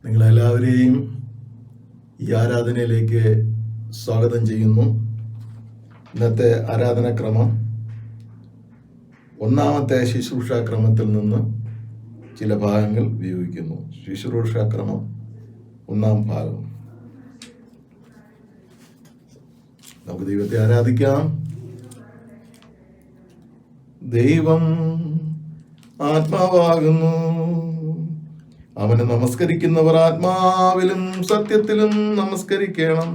നിങ്ങളെല്ലാവരെയും ഈ ആരാധനയിലേക്ക് സ്വാഗതം ചെയ്യുന്നു. ഇന്നത്തെ ആരാധനാക്രമം ഒന്നാമത്തെ ശുശ്രൂഷാക്രമത്തിൽ നിന്ന് ചില ഭാഗങ്ങൾ ഉപയോഗിക്കുന്നു. ശുശ്രൂഷാക്രമം ഒന്നാം ഭാഗം. നമുക്ക് ദൈവത്തെ ആരാധിക്കാം. ദൈവം ആത്മാവാകുന്നു. അവനെ നമസ്കരിക്കുന്നവർ ആത്മാവിലും സത്യത്തിലും നമസ്കരിക്കണം.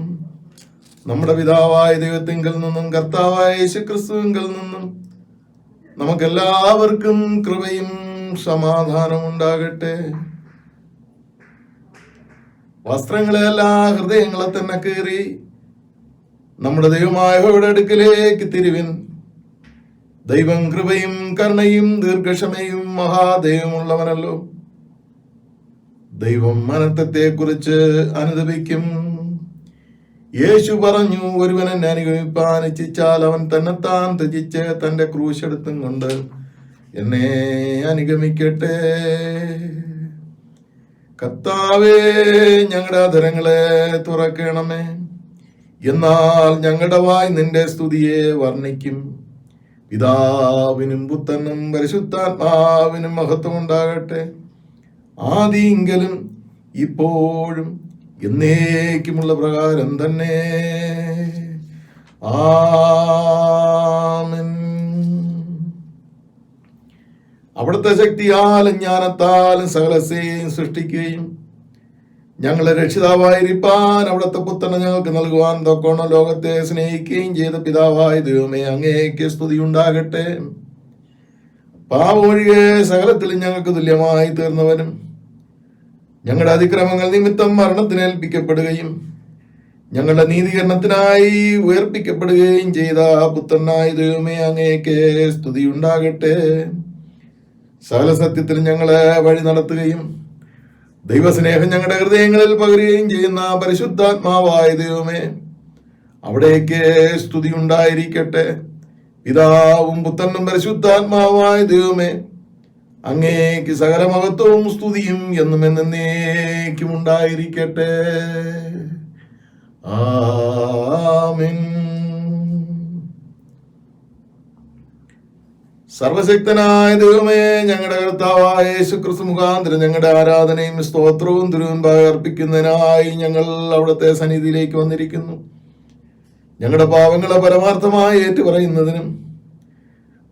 നമ്മുടെ പിതാവായ ദൈവത്തിങ്കൽ നിന്നും കർത്താവായ യേശുക്രിസ്തുവിങ്കൽ നിന്നും നമുക്കെല്ലാവർക്കും കൃപയും സമാധാനവും ഉണ്ടാകട്ടെ. വസ്ത്രങ്ങളെയല്ല, ഹൃദയങ്ങളെ തന്നെ കീറി നമ്മുടെ ദൈവമായവരുടെ അടുക്കലേക്ക് തിരുവിൻ. ദൈവം കൃപയും കരുണയും ദീർഘക്ഷമയും മഹാദൈവമുള്ളവനല്ലോ. ദൈവം അനർത്ഥത്തെ കുറിച്ച് അനുതപിക്കും. യേശു പറഞ്ഞു, ഒരുവൻ എന്നെ അനുഗമിപ്പാൻ ഇച്ഛിച്ചാൽ അവൻ തന്നെത്താൻ ത്യജിച്ച് തന്റെ ക്രൂശെടുത്തും കൊണ്ട് എന്നെ അനുഗമിക്കട്ടെ. കർത്താവേ, ഞങ്ങളുടെ അധരങ്ങളെ തുറക്കണമേ, എന്നാൽ ഞങ്ങളുടെ വായ് നിന്റെ സ്തുതിയെ വർണ്ണിക്കും. പിതാവിനും പുത്രനും പരിശുദ്ധാത്മാവിനും മഹത്വം ഉണ്ടാകട്ടെ, ആദിയെങ്കിലും ഇപ്പോഴും എന്നേക്കുമുള്ള പ്രകാരം തന്നെ. ആമേൻ. അവിടുത്തെ ശക്തിയാലും ജ്ഞാനത്താലും സകലത്തെയും സൃഷ്ടിക്കുകയും ഞങ്ങളെ രക്ഷിതാവായിരിക്കാൻ അവിടുത്തെ പുത്രനെ ഞങ്ങൾക്ക് നൽകുവാൻ തൊക്കോണം ലോകത്തെ സ്നേഹിക്കുകയും ചെയ്ത പിതാവായ ദൈവമേ, അങ്ങേക്ക് സ്തുതി ഉണ്ടാകട്ടെ. പാപമൊഴികെ സകലത്തിലും ഞങ്ങൾക്ക് തുല്യമായി തീർന്നവനും ഞങ്ങളുടെ അതിക്രമങ്ങൾ നിമിത്തം മരണത്തിന് ഏൽപ്പിക്കപ്പെടുകയും ഞങ്ങളുടെ നീതീകരണത്തിനായി ഉയർപ്പിക്കപ്പെടുകയും ചെയ്ത പുത്രനായ ദൈവമേ, അങ്ങേക്ക് സ്തുതി ഉണ്ടാകട്ടെ. സകല സത്യത്തിൽ ഞങ്ങളെ വഴി നടത്തുകയും ദൈവസ്നേഹം ഞങ്ങളുടെ ഹൃദയങ്ങളിൽ പകരുകയും ചെയ്യുന്ന പരിശുദ്ധാത്മാവായ ദൈവമേ, അവിടേക്ക് സ്തുതി ഉണ്ടായിരിക്കട്ടെ. പിതാവും പുത്രനും പരിശുദ്ധാത്മാവായ ദൈവമേ, അങ്ങേക്ക് സകല മഹത്വവും സ്തുതിയും എന്നും എന്നേക്കും ഉണ്ടായിരിക്കട്ടെ. ആമേൻ. സർവശക്തനായ ദൈവമേ, ഞങ്ങളുടെ കർത്താവായ യേശുക്രിസ്തു മുഖാന്തരം ഞങ്ങളുടെ ആരാധനയും സ്തോത്രവും തിരുമുൻപാകെ അർപ്പിക്കുന്നതിനായി ഞങ്ങൾ അവിടുത്തെ സന്നിധിയിലേക്ക് വന്നിരിക്കുന്നു. ഞങ്ങളുടെ പാവങ്ങളെ പരമാർത്ഥമായി ഏറ്റുപറയുന്നതിനും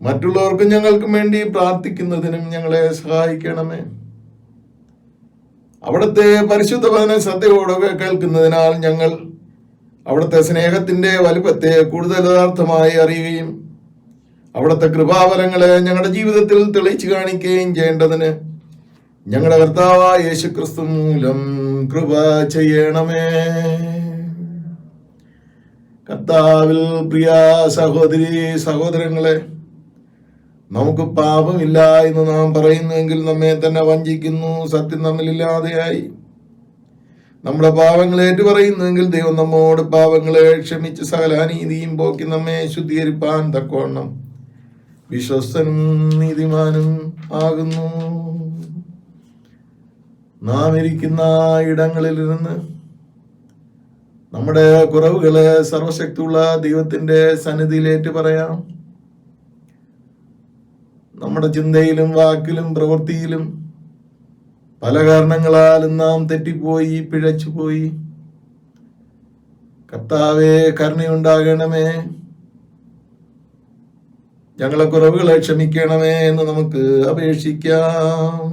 മറ്റുള്ളവർക്കും ഞങ്ങൾക്കും വേണ്ടി പ്രാർത്ഥിക്കുന്നതിനും ഞങ്ങളെ സഹായിക്കണമേ. അവിടുത്തെ പരിശുദ്ധ വചനം ശ്രദ്ധയോടെ കേൾക്കുന്നതിനാൽ ഞങ്ങൾ അവിടുത്തെ സ്നേഹത്തിന്റെ വലുപ്പത്തെ കൂടുതൽ യഥാർത്ഥമായി അറിയുകയും അവിടുത്തെ കൃപാവരങ്ങളെ ഞങ്ങളുടെ ജീവിതത്തിൽ തെളിയിച്ചു കാണിക്കുകയും ചെയ്യേണ്ടതിന് ഞങ്ങളുടെ കർത്താവായ യേശുക്രിസ്തു മൂലം കൃപ ചെയ്യണമേ. കർത്താവിൽ പ്രിയ സഹോദരി സഹോദരങ്ങളെ, നമുക്ക് പാപമില്ല എന്ന് നാം പറയുന്നുവെങ്കിൽ നമ്മെ തന്നെ വഞ്ചിക്കുന്നു. സത്യം നമ്മളില്ലാതെയായി. നമ്മുടെ പാപങ്ങളെ ഏറ്റുപറയുന്നുവെങ്കിൽ ദൈവം നമ്മോട് പാപങ്ങളെ ക്ഷമിച്ച് സകല അനീതിയും പോക്കി നമ്മെ ശുദ്ധീകരിപ്പാൻ തക്കവണ്ണം വിശ്വസ്തനും നീതിമാനും ആകുന്നു. നാം ഇരിക്കുന്ന ഇടങ്ങളിലിരുന്ന് നമ്മുടെ കുറവുകളെ സർവശക്തിയുള്ള ദൈവത്തിന്റെ സന്നിധിയിലേറ്റ് പറയാം. നമ്മുടെ ചിന്തയിലും വാക്കിലും പ്രവൃത്തിയിലും പല കാരണങ്ങളാലും നാം തെറ്റിപ്പോയി, പിഴച്ചുപോയി. കർത്താവേ, കരുണയുണ്ടാകണമേ, ഞങ്ങളെ കുറവുകളെ ക്ഷമിക്കണമേ എന്ന് നമുക്ക് അപേക്ഷിക്കാം.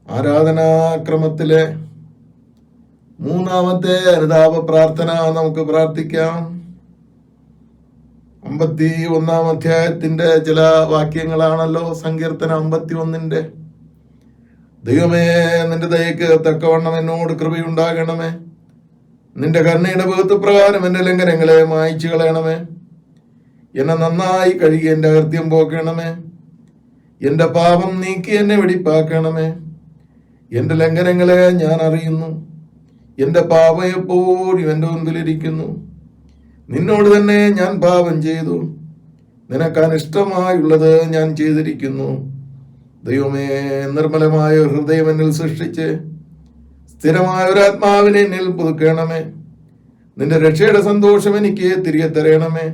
ആരാധനാക്രമത്തിലെ മൂന്നാമത്തെ അനുതാപ പ്രാർത്ഥന നമുക്ക് പ്രാർത്ഥിക്കാം. 51 അധ്യായത്തിന്റെ ചില വാക്യങ്ങളാണല്ലോ. സങ്കീർത്തനം 51. ദൈവമേ, നിന്റെ ദയക്ക് തക്കവണ്ണം എന്നോട് കൃപയുണ്ടാകണമേ. നിന്റെ കരുണയുടെ ബഹുത്വപ്രകാരം എന്റെ ലംഘനങ്ങളെ മായ്ച്ചു കളയണമേ. എന്നെ നന്നായി കഴുകി എന്റെ അകൃത്യം പോക്കണമേ. എന്റെ പാപം നീക്കി എന്നെ വെടിപ്പാക്കണമേ. എന്റെ ലംഘനങ്ങളെ ഞാൻ അറിയുന്നു. എന്റെ പാപം എപ്പോഴും എന്റെ മുൻപിലിരിക്കുന്നു. നിന്നോട് തന്നെ ഞാൻ പാപം ചെയ്തു. നിനക്ക് അനിഷ്ടമായുള്ളത് ഞാൻ ചെയ്തിരിക്കുന്നു. ദൈവമേ, നിർമ്മലമായ ഒരു ഹൃദയം എന്നിൽ സൃഷ്ടിച്ച് സ്ഥിരമായ ഒരു ആത്മാവിനെ എന്നിൽ പുതുക്കണമേ. നിന്റെ രക്ഷയുടെ സന്തോഷം എനിക്ക് തിരികെ തരണമേ.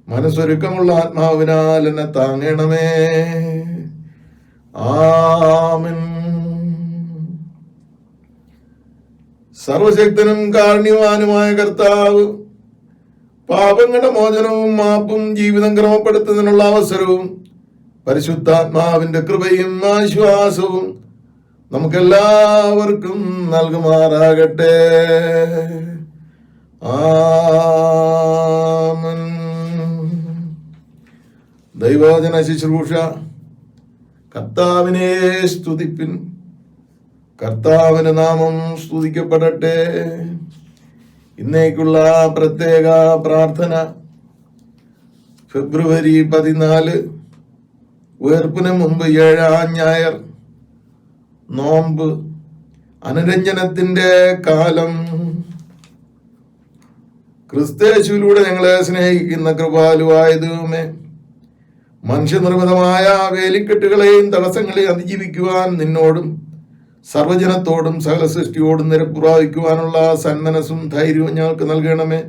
മനസ്സൊരുക്കമുള്ള ആത്മാവിനാൽ എന്നെ താങ്ങണമേ. ആമേൻ. സർവശക്തനും കാരുണ്യവാനുമായ കർത്താവ്, പാപങ്ങളുടെ മോചനവും മാപ്പും ജീവിതം ക്രമപ്പെടുത്തുന്നതിനുള്ള അവസരവും പരിശുദ്ധാത്മാവിന്റെ കൃപയും ആശ്വാസവും നമുക്കെല്ലാവർക്കും നൽകുമാറാകട്ടെ. ആമേൻ. ദൈവവചന ശുശ്രൂഷ. കർത്താവിനെ സ്തുതിപ്പിൻ. കർത്താവിന്റെ നാമം സ്തുതിക്കപ്പെടട്ടെ. ഇന്നേക്കുള്ള പ്രത്യേക പ്രാർത്ഥന ഫെബ്രുവരി 14, ഉയർപ്പിന് മുമ്പ് 7-ാം ഞായർ, നോമ്പ്, അനുരഞ്ജനത്തിന്റെ കാലം. ക്രിസ്തയേശുവിലൂടെ ഞങ്ങളെ സ്നേഹിക്കുന്ന കൃപാലുവായ ദൈവമേ, മനുഷ്യനിർമ്മിതമായ വേലിക്കെട്ടുകളെയും തടസ്സങ്ങളെയും അതിജീവിക്കുവാൻ നിന്നോടും സർവജനത്തോടും സകല സൃഷ്ടിയോടും നിരപ്പുറായിക്കുവാനുള്ള സന്മനസ്സും ധൈര്യവും ഞങ്ങൾക്ക് നൽകണമേ.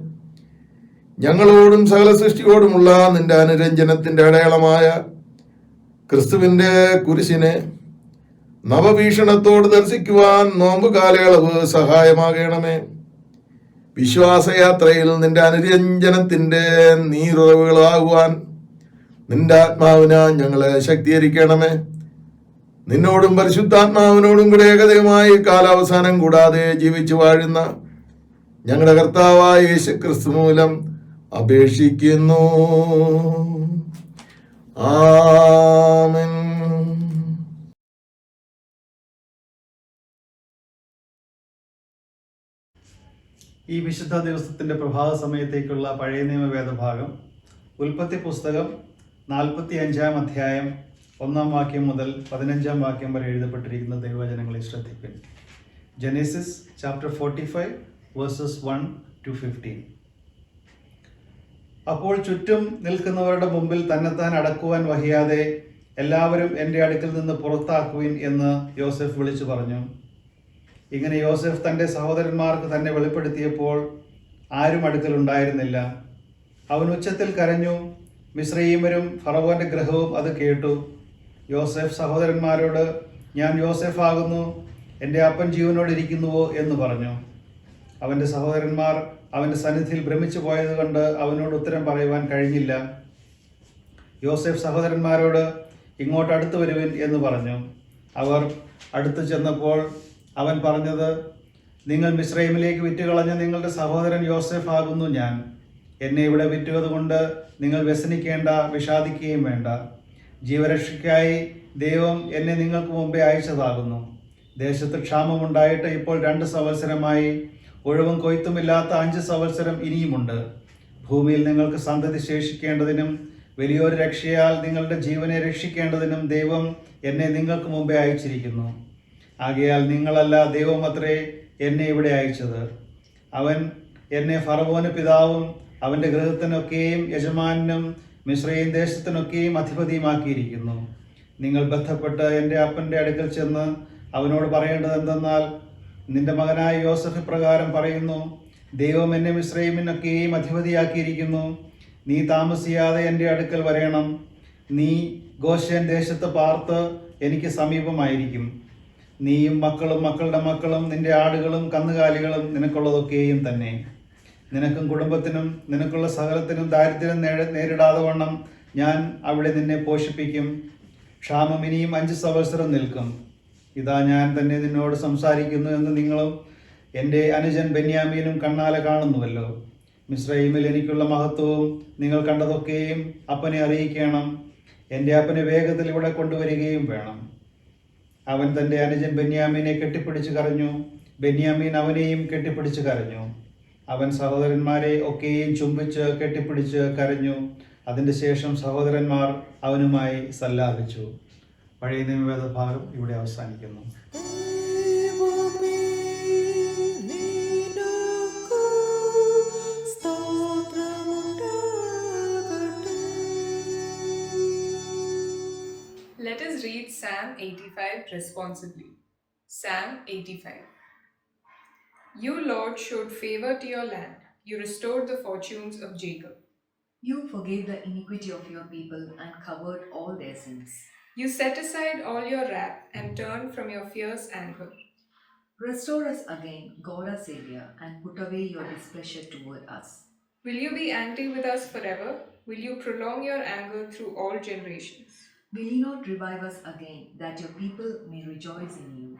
ഞങ്ങളോടും സകല സൃഷ്ടിയോടുമുള്ള നിന്റെ അനുരഞ്ജനത്തിന്റെ അടയാളമായ ക്രിസ്തുവിന്റെ കുരിശിനെ നവവീക്ഷണത്തോട് ദർശിക്കുവാൻ നോമ്പ് കാലയളവ് സഹായമാകണമേ. വിശ്വാസയാത്രയിൽ നിന്റെ അനുരഞ്ജനത്തിന്റെ നീരുറവുകളാകുവാൻ നിന്റെ ആത്മാവിനാ ഞങ്ങളെ ശക്തീകരിക്കണമേ. നിന്നോടും പരിശുദ്ധാത്മാവിനോടും കൂടെ ഏകതയുമായി കാലാവസാനം കൂടാതെ ജീവിച്ചു വാഴുന്ന ഞങ്ങളുടെ കർത്താവായ യേശുക്രിസ്തു മൂലം അപേക്ഷിക്കുന്നു. ആമേൻ. ഈ വിശുദ്ധ ദിവസത്തിന്റെ പ്രഭാത സമയത്തേക്കുള്ള പഴയ നിയമ വേദഭാഗം ഉൽപ്പത്തി പുസ്തകം 45-ാം അധ്യായം 1-ാം വാക്യം മുതൽ 15-ാം വാക്യം വരെ എഴുതപ്പെട്ടിരിക്കുന്ന ദൈവവചനങ്ങളെ ശ്രദ്ധിപ്പിൻ. Genesis chapter 45 verses 1 to 15. അപ്പോൾ ചുറ്റും നിൽക്കുന്നവരുടെ മുമ്പിൽ തന്നെത്താൻ അടക്കുവാൻ വഹിയാതെ എല്ലാവരും എൻ്റെ അടുക്കൽ നിന്ന് പുറത്താക്കുവിൻ എന്ന് യോസെഫ് വിളിച്ചു പറഞ്ഞു. ഇങ്ങനെ യോസെഫ് തൻ്റെ സഹോദരന്മാർക്ക് തന്നെ വെളിപ്പെടുത്തിയപ്പോൾ ആരും അടുക്കലുണ്ടായിരുന്നില്ല. അവൻ ഉച്ചത്തിൽ കരഞ്ഞു. മിസ്രയീമരും ഫറവോന്റെ ഗൃഹവും അത് കേട്ടു. യോസെഫ് സഹോദരന്മാരോട്, ഞാൻ യോസെഫ് ആകുന്നു, എൻ്റെ അപ്പൻ ജീവനോട് ഇരിക്കുന്നുവോ എന്ന് പറഞ്ഞു. അവൻ്റെ സഹോദരന്മാർ അവൻ്റെ സന്നിധിയിൽ ഭ്രമിച്ചു പോയതുകൊണ്ട് അവനോട് ഉത്തരം പറയുവാൻ കഴിഞ്ഞില്ല. യോസെഫ് സഹോദരന്മാരോട്, ഇങ്ങോട്ട് അടുത്ത് വരുവിൻ എന്ന് പറഞ്ഞു. അവർ അടുത്ത് ചെന്നപ്പോൾ അവൻ പറഞ്ഞത്, നിങ്ങൾ മിസ്രൈമിലേക്ക് വിറ്റുകളഞ്ഞ നിങ്ങളുടെ സഹോദരൻ യോസെഫ് ആകുന്നു ഞാൻ. എന്നെ ഇവിടെ വിറ്റുകതുകൊണ്ട് നിങ്ങൾ വ്യസനിക്കേണ്ട, വിഷാദിക്കുകയും വേണ്ട. ജീവരക്ഷയ്ക്കായി ദൈവം എന്നെ നിങ്ങൾക്ക് മുമ്പേ അയച്ചതാകുന്നു. ദേശത്ത് ക്ഷാമമുണ്ടായിട്ട് ഇപ്പോൾ 2 സംവത്സരമായി, ഒഴിവും കൊയ്ത്തുമില്ലാത്ത 5 സംവത്സരം ഇനിയുമുണ്ട്. ഭൂമിയിൽ നിങ്ങൾക്ക് സന്തതി ശേഷിക്കേണ്ടതിനും വലിയൊരു രക്ഷയാൽ നിങ്ങളുടെ ജീവനെ രക്ഷിക്കേണ്ടതിനും ദൈവം എന്നെ നിങ്ങൾക്ക് മുമ്പേ അയച്ചിരിക്കുന്നു. ആകയാൽ നിങ്ങളല്ല, ദൈവമത്രേ എന്നെ ഇവിടെ അയച്ചത്. അവൻ എന്നെ ഫറവോന് പിതാവും അവന്റെ ഗൃഹത്തിനൊക്കെയും യജമാനും മിസ്രയീം ദേശത്തിനൊക്കെയും അധിപതിയുമാക്കിയിരിക്കുന്നു. നിങ്ങൾ ബന്ധപ്പെട്ട് എൻ്റെ അപ്പൻ്റെ അടുക്കൽ ചെന്ന് അവനോട് പറയേണ്ടത് എന്തെന്നാൽ, നിന്റെ മകനായ യോസഫ് പ്രകാരം പറയുന്നു, ദൈവം എന്നെ മിസ്രയീമിനൊക്കെയും അധിപതിയാക്കിയിരിക്കുന്നു. നീ താമസിയാതെ എൻ്റെ അടുക്കൽ വരേണം. നീ ഗോശേൻ ദേശത്ത് പാർത്ത് എനിക്ക് സമീപമായിരിക്കും. നീയും മക്കളും മക്കളുടെ മക്കളും നിന്റെ ആടുകളും കന്നുകാലികളും നിനക്കുള്ളതൊക്കെയും തന്നെ. നിനക്കും കുടുംബത്തിനും നിനക്കുള്ള സകലത്തിനും ദാരിദ്ര്യം നേരിടാതെ വണ്ണം ഞാൻ അവിടെ നിന്നെ പോഷിപ്പിക്കും. ക്ഷാമം ഇനിയും 5 സംവത്സരം നിൽക്കും. ഇതാ ഞാൻ തന്നെ നിന്നോട് സംസാരിക്കുന്നു എന്ന് നിങ്ങളും എൻ്റെ അനുജൻ ബെന്യാമീനും കണ്ണാലെ കാണുന്നുവല്ലോ. മിസ്രയീമിൽ എനിക്കുള്ള മഹത്വവും നിങ്ങൾ കണ്ടതൊക്കെയും അപ്പനെ അറിയിക്കണം. എൻ്റെ അപ്പനെ വേഗത്തിൽ ഇവിടെ കൊണ്ടുവരികയും വേണം. അവൻ തൻ്റെ അനുജൻ ബെന്യാമീനെ കെട്ടിപ്പിടിച്ച് കരഞ്ഞു. ബെന്യാമീൻ അവനെയും കെട്ടിപ്പിടിച്ച് കരഞ്ഞു. അവൻ സഹോദരന്മാരെ ഒക്കെയും ചുംബിച്ച് കെട്ടിപ്പിടിച്ച് കരഞ്ഞു. അതിൻ്റെ ശേഷം സഹോദരന്മാർ അവനുമായി സല്ലാപിച്ചു. പഴയ നിയമവേദ ഭാഗം ഇവിടെ അവസാനിക്കുന്നു. Let us read Psalm 85 responsibly. Psalm 85. You, Lord, showed favor to your land. You restored the fortunes of Jacob. You forgave the iniquity of your people and covered all their sins. You set aside all your wrath and turned from your fierce anger. Restore us again, God our Saviour, and put away your displeasure toward us. Will you be angry with us forever? Will you prolong your anger through all generations? Will you not revive us again, that your people may rejoice in you?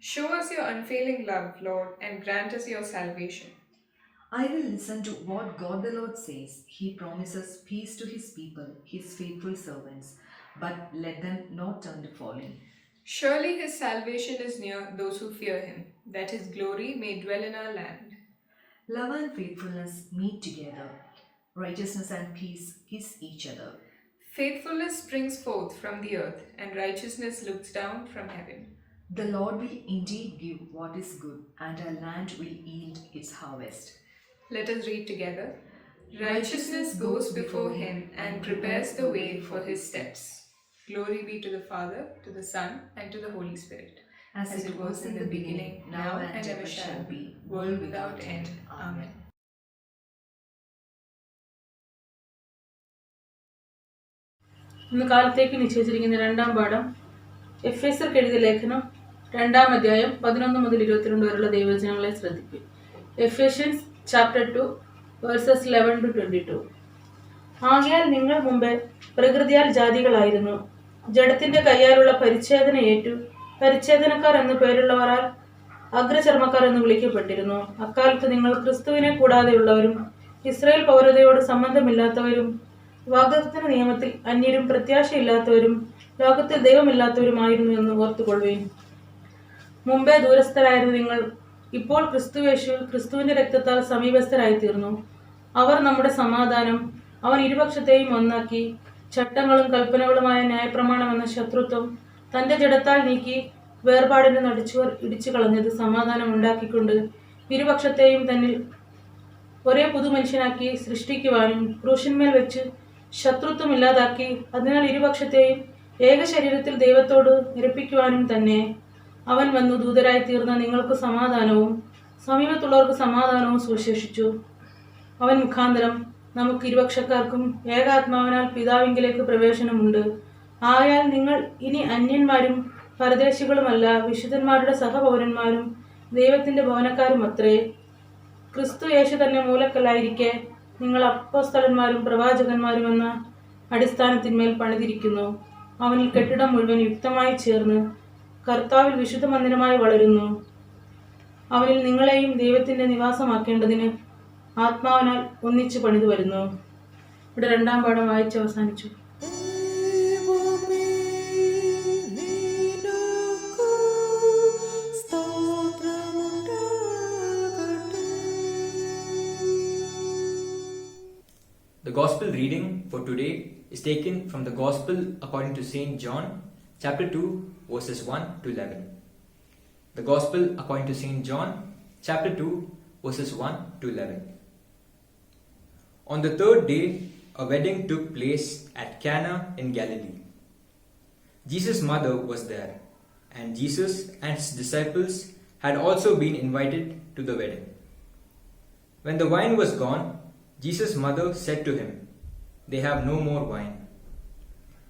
Show us your unfailing love, Lord, and grant us your salvation. I will listen to what God the Lord says. He promises peace to his people, his faithful servants, but let them not turn to falling. Surely his salvation is near those who fear him, that his glory may dwell in our land. Love and faithfulness meet together. Righteousness and peace kiss each other. Faithfulness springs forth from the earth, and righteousness looks down from heaven. The Lord will indeed give what is good, and our land will yield its harvest. Let us read together. Righteousness goes before him and prepares the way for his steps. Glory be to the Father, to the Son, and to the Holy Spirit. As it was in the beginning, now and ever shall be, world without end. Amen. ഇന്ന് കാലത്തേക്ക് നിശ്ചയിച്ചിരിക്കുന്ന രണ്ടാം പാഠം എഫേസ്യർക്ക് എഴുതിയ ലേഖനം 2-ാം അധ്യായം 11 മുതൽ 22 വരെയുള്ള ദൈവവചനങ്ങളെ ശ്രദ്ധിക്കും. Ephesians chapter 2 versus 11 to 22. ആകയാൽ നിങ്ങൾ മുമ്പേ പ്രകൃതിയാൽ ജാതികളായിരുന്നു, ജഡത്തിന്റെ കയ്യാലുള്ള പരിച്ഛേദന ഏറ്റു പരിച്ഛേദനക്കാർ എന്നു പേരുള്ളവരാൽ അഗ്രചർമ്മക്കാർ എന്ന് വിളിക്കപ്പെട്ടിരുന്നു. അക്കാലത്ത് നിങ്ങൾ ക്രിസ്തുവിനെ കൂടാതെയുള്ളവരും ഇസ്രായേൽ പൗരതയോട് സംബന്ധമില്ലാത്തവരും വാഗ്ദത്തത്തിന്റെ നിയമത്തിൽ അന്യരും പ്രത്യാശയില്ലാത്തവരും ലോകത്തിൽ ദൈവമില്ലാത്തവരുമായിരുന്നു എന്ന് ഓർത്തുകൊള്ളുവിൻ. മുമ്പേ ദൂരസ്ഥരായിരുന്നു നിങ്ങൾ, ഇപ്പോൾ ക്രിസ്തുവേശുവിൽ ക്രിസ്തുവിന്റെ രക്തത്താൽ സമീപസ്ഥരായി തീർന്നു. അവർ നമ്മുടെ സമാധാനം. അവൻ ഇരുപക്ഷത്തെയും ഒന്നാക്കി ചട്ടങ്ങളും കൽപ്പനകളുമായ ന്യായപ്രമാണം എന്ന ശത്രുത്വം തന്റെ ജഡത്താൽ നീക്കി വേർപാടിന്റെ നടിച്ചുവർ ഇടിച്ചു കളഞ്ഞത് സമാധാനം ഉണ്ടാക്കിക്കൊണ്ട് ഇരുപക്ഷത്തെയും തന്നിൽ ഒരേ പുതുമനുഷ്യനാക്കി സൃഷ്ടിക്കുവാനും ക്രൂശന്മേൽ വെച്ച് ശത്രുത്വം ഇല്ലാതാക്കി അതിനാൽ ഇരുപക്ഷത്തെയും ഏക ശരീരത്തിൽ ദൈവത്തോട് നിരപ്പിക്കുവാനും തന്നെ അവൻ വന്നു ദൂതരായി തീർന്ന നിങ്ങൾക്ക് സമാധാനവും സമീപത്തുള്ളവർക്ക് സമാധാനവും സുവിശേഷിച്ചു. അവൻ മുഖാന്തരം നമുക്ക് ഇരുപക്ഷക്കാർക്കും ഏകാത്മാവിനാൽ പിതാവിങ്കിലേക്ക് പ്രവേശനമുണ്ട്. ആയാൽ നിങ്ങൾ ഇനി അന്യന്മാരും പരദേശികളുമല്ല, വിശുദ്ധന്മാരുടെ സഹപൗരന്മാരും ദൈവത്തിന്റെ ഭവനക്കാരും അത്രേ. ക്രിസ്തു യേശു തന്നെ മൂലക്കല്ലായിരിക്കെ നിങ്ങൾ അപ്പോസ്തലന്മാരും പ്രവാചകന്മാരും എന്ന അടിസ്ഥാനത്തിന്മേൽ പണിതിരിക്കുന്നു. അവനിൽ കെട്ടിടം മുഴുവൻ യുക്തമായി ചേർന്ന് കർത്താവിൽ വിശുദ്ധ മന്ദിരമായി വളരുന്നു. അവനിൽ നിങ്ങളെയും ദൈവത്തിന്റെ നിവാസമാക്കേണ്ടതിന് ആത്മാവിനാൽ ഒന്നിച്ചു പണിതു വരുന്നു. ഇവിടെ രണ്ടാം പാഠം വായിച്ച് അവസാനിച്ചു. The Gospel reading for today is taken from the Gospel according to St. John, chapter 2, verses 1 to 11. The Gospel according to St. John, chapter 2, verses 1 to 11. On the third day, a wedding took place at Cana in Galilee. Jesus' mother was there, and Jesus and his disciples had also been invited to the wedding. When the wine was gone, Jesus' mother said to him, "They have no more wine."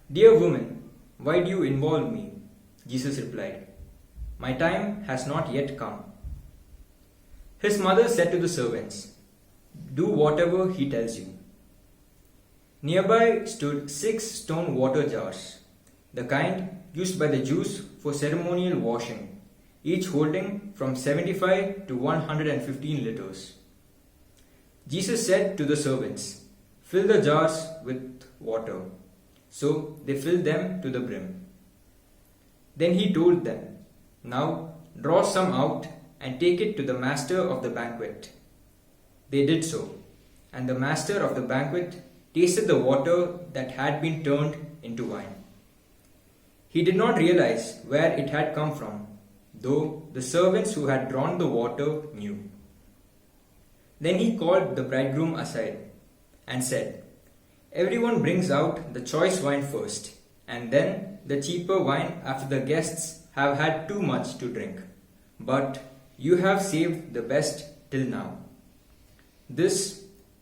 "Dear woman, why do you involve me?" Jesus replied, "My time has not yet come." His mother said to the servants, "Do whatever he tells you." Nearby stood 6 stone water jars, the kind used by the Jews for ceremonial washing, each holding from 75 to 115 liters. Jesus said to the servants, "Fill the jars with water." So they filled them to the brim. Then he told them, "Now draw some out and take it to the master of the banquet." They did so, and the master of the banquet tasted the water that had been turned into wine. He did not realize where it had come from, though the servants who had drawn the water knew. Then he called the bridegroom aside and said, "Everyone brings out the choice wine first, and then the cheaper wine after the guests have had too much to drink. But you have saved the best till now." This,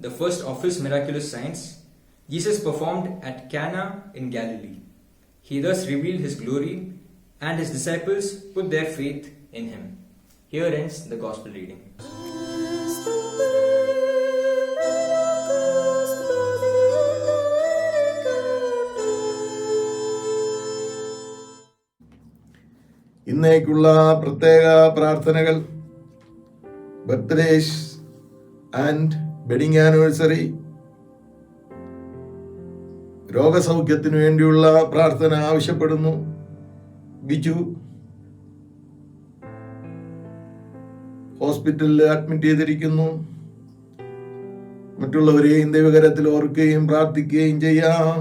the first of his miraculous signs, Jesus performed at Cana in Galilee. He thus revealed his glory, and his disciples put their faith in him. Here ends the Gospel reading. ഇന്നേക്കുള്ള പ്രത്യേക പ്രാർത്ഥനകൾ: birthdays and wedding anniversary, രോഗസൗഖ്യത്തിനു വേണ്ടിയുള്ള പ്രാർത്ഥന ആവശ്യപ്പെടുന്നു. ബിജു ഹോസ്പിറ്റലിൽ admit ചെയ്തിരിക്കുന്നു. മറ്റുള്ളവരെയും ദൈവകരത്തിൽ ഓർക്കുകയും പ്രാർത്ഥിക്കുകയും ചെയ്യാം.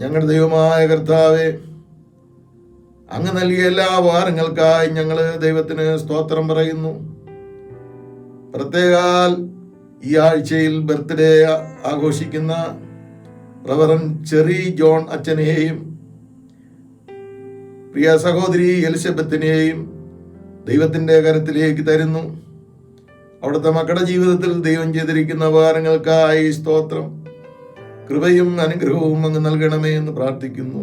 ഞങ്ങളുടെ ദൈവമായ കർത്താവേ, അങ്ങ് നൽകിയ എല്ലാ ഉപകാരങ്ങൾക്കായി ഞങ്ങൾ ദൈവത്തിന് സ്തോത്രം പറയുന്നു. പ്രത്യേകാൽ ഈ ആഴ്ചയിൽ ബർത്ത്ഡേ ആഘോഷിക്കുന്ന റവറൻ ചെറി ജോൺ അച്ഛനെയും പ്രിയ സഹോദരി എലിസബത്തിനെയും ദൈവത്തിൻ്റെ കരത്തിലേക്ക് തരുന്നു. അവിടുത്തെ മക്കളുടെ ജീവിതത്തിൽ ദൈവം ചെയ്തിരിക്കുന്ന ഉപകാരങ്ങൾക്കായി സ്തോത്രം. കൃപയും അനുഗ്രഹവും അങ്ങ് നൽകണമേ എന്ന് പ്രാർത്ഥിക്കുന്നു.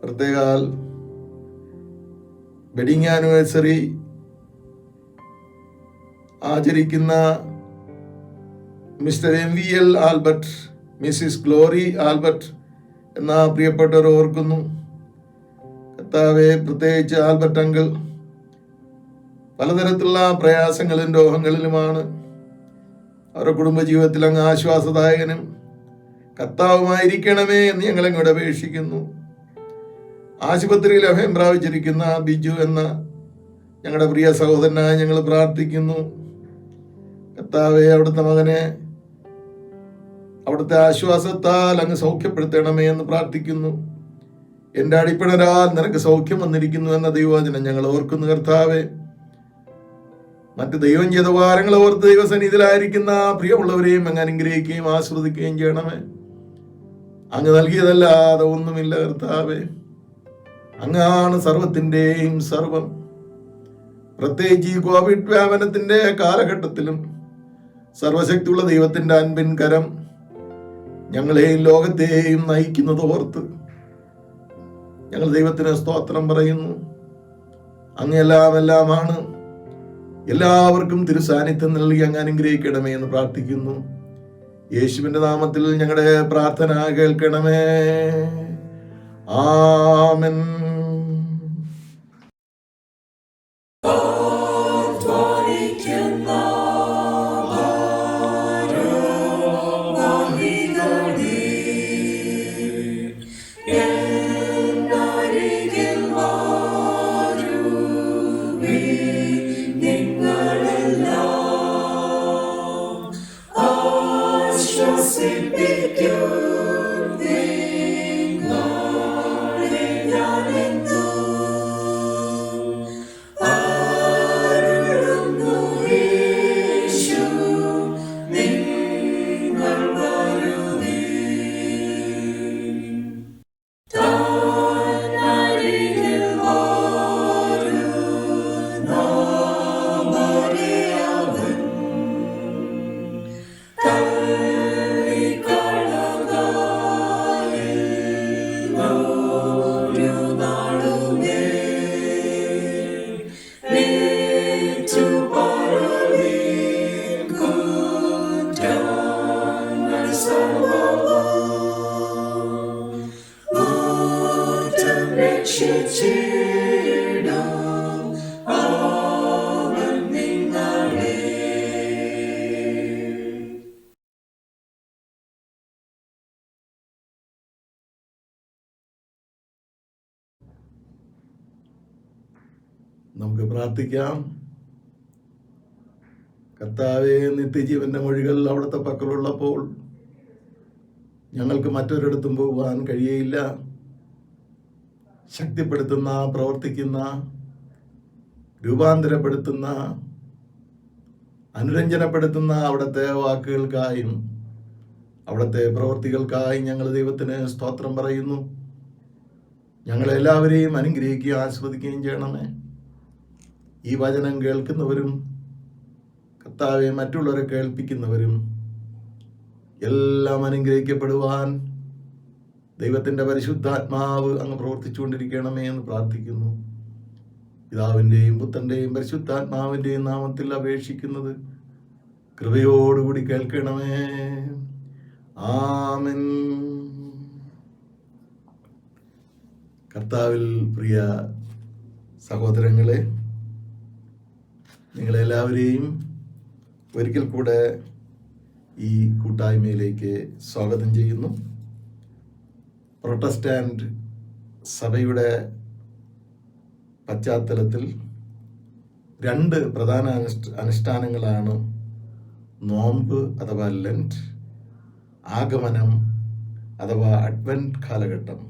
പ്രത്യേകാൽ വെഡിങ് ആനിവേഴ്സറി ആചരിക്കുന്ന mister MVL Albert, Mrs glory Albert എന്ന പ്രിയപ്പെട്ടവർ ഓർക്കുന്നു. കർത്താവേ, പ്രത്യേകിച്ച് ആൽബർട്ട് അങ്കിൾ പലതരത്തിലുള്ള പ്രയാസങ്ങളിലും രോഗങ്ങളിലുമാണ്. അവരുടെ കുടുംബജീവിതത്തിൽ അങ്ങ് ആശ്വാസദായകനും കർത്താവുമായിരിക്കണമേ എന്ന് ഞങ്ങൾ അങ്ങോട്ട് അപേക്ഷിക്കുന്നു. ആശുപത്രിയിൽ അഭയം പ്രാപിച്ചിരിക്കുന്ന ബിജു എന്ന ഞങ്ങളുടെ പ്രിയ സഹോദരനായി ഞങ്ങൾ പ്രാർത്ഥിക്കുന്നു. കർത്താവേ, അവിടുത്തെ മകനെ അവിടുത്തെ ആശ്വാസത്താൽ അങ്ങ് സൗഖ്യപ്പെടുത്തണമേ എന്ന് പ്രാർത്ഥിക്കുന്നു. എൻ്റെ അടിപ്പിണരാൽ നിനക്ക് സൗഖ്യം വന്നിരിക്കുന്നു എന്ന ദൈവവചനം ഞങ്ങൾ ഓർക്കുന്നു. കർത്താവേ, മറ്റ് ദൈവം ചെയ്ത ഉപകാരങ്ങൾ ഓർത്ത് ദൈവസന്നിധിയിലായിരിക്കുന്ന പ്രിയമുള്ളവരെയും അങ്ങ് അനുഗ്രഹിക്കുകയും ആസ്വദിക്കുകയും ചെയ്യണമേ. അങ്ങ് നൽകിയതല്ലാതെ ഒന്നുമില്ല കർത്താവേ. അങ്ങാണ് സർവത്തിൻ്റെയും സർവം. പ്രത്യേകിച്ച് ഈ കോവിഡ് വ്യാപനത്തിന്റെ കാലഘട്ടത്തിലും സർവശക്തിയുള്ള ദൈവത്തിന്റെ അൻപിൻ കരം ഞങ്ങളെയും ലോകത്തെയും നയിക്കുന്നത് ഓർത്ത് ഞങ്ങൾ ദൈവത്തിന് സ്തോത്രം പറയുന്നു. അങ്ങ് എല്ലാമാണ്. എല്ലാവർക്കും തിരുസാന്നിധ്യം നൽകി അങ്ങ് അനുഗ്രഹിക്കണമേ എന്ന് പ്രാർത്ഥിക്കുന്നു. യേശുവിന്റെ നാമത്തിൽ ഞങ്ങളുടെ പ്രാർത്ഥന കേൾക്കണമേ. ആമേൻ. Thank you. നമുക്ക് പ്രാർത്ഥിക്കാം. കർത്താവേ, നിത്യജീവന്റെ മൊഴികൾ അവിടുത്തെ പക്കലുള്ളപ്പോൾ ഞങ്ങൾക്ക് മറ്റൊരിടത്തും പോകുവാൻ കഴിയയില്ല. ശക്തിപ്പെടുത്തുന്ന, പ്രവർത്തിക്കുന്ന, രൂപാന്തരപ്പെടുത്തുന്ന, അനുരഞ്ജനപ്പെടുത്തുന്ന അവിടുത്തെ വാക്കുകൾക്കായും അവിടുത്തെ പ്രവൃത്തികൾക്കായും ഞങ്ങൾ ദൈവത്തിന് സ്തോത്രം പറയുന്നു. ഞങ്ങളെല്ലാവരെയും അനുഗ്രഹിക്കുകയും ആസ്വദിക്കുകയും ചെയ്യണമേ. ഈ വചനം കേൾക്കുന്നവരും കർത്താവെ മറ്റുള്ളവരെ കേൾപ്പിക്കുന്നവരും എല്ലാം അനുഗ്രഹിക്കപ്പെടുവാൻ ദൈവത്തിൻ്റെ പരിശുദ്ധാത്മാവ് അങ്ങ് പ്രവർത്തിച്ചുകൊണ്ടിരിക്കണമേ എന്ന് പ്രാർത്ഥിക്കുന്നു. പിതാവിൻ്റെയും പുത്രൻ്റെയും പരിശുദ്ധാത്മാവിൻ്റെയും നാമത്തിൽ അപേക്ഷിക്കുന്നത് കൃപയോടുകൂടി കേൾക്കണമേ. ആമേൻ. കർത്താവിൽ പ്രിയ സഹോദരങ്ങളെ, നിങ്ങളെല്ലാവരെയും ഒരിക്കൽ കൂടെ ഈ കൂട്ടായ്മയിലേക്ക് സ്വാഗതം ചെയ്യുന്നു. പ്രൊട്ടസ്റ്റാന്റ് സഭയുടെ പശ്ചാത്തലത്തിൽ 2 പ്രധാന അനുഷ്ഠാനങ്ങളാണ് നോമ്പ് അഥവാ ലെൻറ്റ്, ആഗമനം അഥവാ അഡ്വെന്റ് കാലഘട്ടം.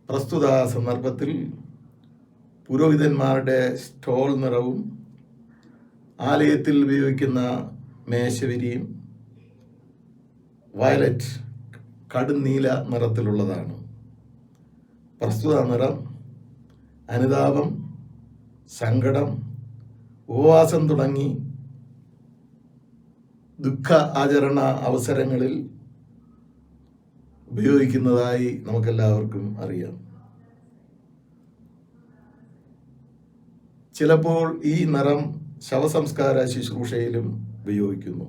പ്രസ്തുത സന്ദർഭത്തിൽ പുരോഹിതന്മാരുടെ സ്റ്റോൾ നിറവും ആലയത്തിൽ ഉപയോഗിക്കുന്ന മേശവിരിയും വയലറ്റ് കടുന്നീല നിറത്തിലുള്ളതാണ്. പ്രസ്തുത നിറം അനുതാപം, സങ്കടം, ഉപവാസം തുടങ്ങി ദുഃഖ ആചരണ അവസരങ്ങളിൽ ഉപയോഗിക്കുന്നതായി നമുക്കെല്ലാവർക്കും അറിയാം. ചിലപ്പോൾ ഈ നിറം ശവസംസ്കാര ശുശ്രൂഷയിലും ഉപയോഗിക്കുന്നു.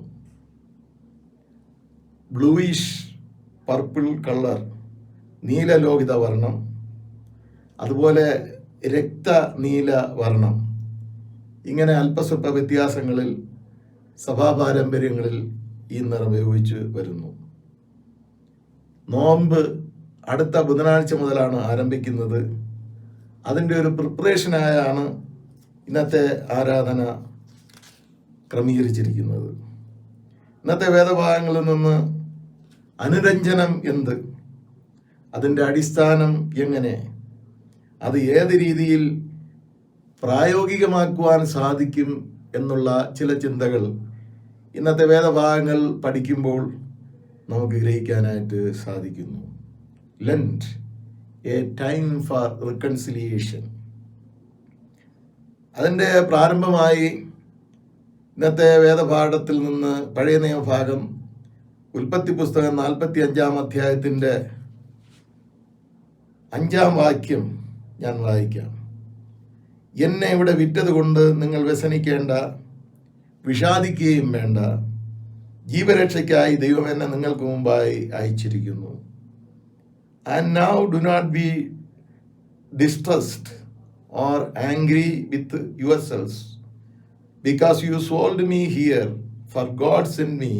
ബ്ലൂയിഷ് പർപ്പിൾ കളർ, നീലലോഹിത വർണ്ണം, അതുപോലെ രക്തനീല വർണ്ണം, ഇങ്ങനെ അല്പസ്വല്പ വ്യത്യാസങ്ങളിൽ സഭാപാരമ്പര്യങ്ങളിൽ ഈ നിറം ഉപയോഗിച്ച് വരുന്നു. നോമ്പ് അടുത്ത ബുധനാഴ്ച മുതലാണ് ആരംഭിക്കുന്നത്. അതിൻ്റെ ഒരു പ്രിപ്പറേഷനായാണ് ഇന്നത്തെ ആരാധന ക്രമീകരിച്ചിരിക്കുന്നത്. ഇന്നത്തെ വേദഭാഗങ്ങളിൽ നിന്ന് അനുരഞ്ജനം എന്ത്, അതിൻ്റെ അടിസ്ഥാനം എങ്ങനെ, അത് ഏത് രീതിയിൽ പ്രായോഗികമാക്കുവാൻ സാധിക്കും എന്നുള്ള ചില ചിന്തകൾ ഇന്നത്തെ വേദഭാഗങ്ങൾ പഠിക്കുമ്പോൾ നമുക്ക് ഗ്രഹിക്കാനായിട്ട് സാധിക്കുന്നു. Lent, A time for reconciliation. അതിൻ്റെ പ്രാരംഭമായി ഇന്നത്തെ വേദപാഠത്തിൽ നിന്ന് പഴയ നിയമഭാഗം ഉൽപ്പത്തി പുസ്തകം 45-ാം അധ്യായത്തിൻ്റെ 5-ാം വാക്യം ഞാൻ വായിക്കാം. എന്നെ ഇവിടെ വിറ്റത് കൊണ്ട് നിങ്ങൾ വ്യസനിക്കേണ്ട, വിഷാദിക്കുകയും വേണ്ട. ജീവരക്ഷയ്ക്കായി ദൈവം എന്നെ നിങ്ങൾക്ക് മുമ്പായി അയച്ചിരിക്കുന്നു. And now do not be distressed or angry with yourselves because you sold me here, for God sent me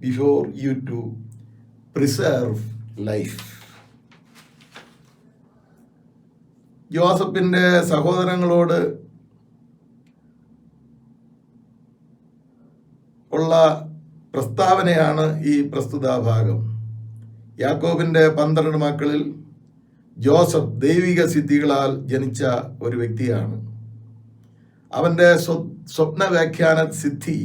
before you to preserve life. ജോസഫിന്റെ സഹോദരങ്ങളോട് ഉള്ള പ്രസ്താവനയാണ് ഈ പ്രസ്തുത ഭാഗം. യാക്കോബിന്റെ 12 മക്കളിൽ ജോസഫ് ദൈവിക സിദ്ധികളാൽ ജനിച്ച ഒരു വ്യക്തിയാണ്. അവൻ്റെ സ്വപ്ന വ്യാഖ്യാന സിദ്ധി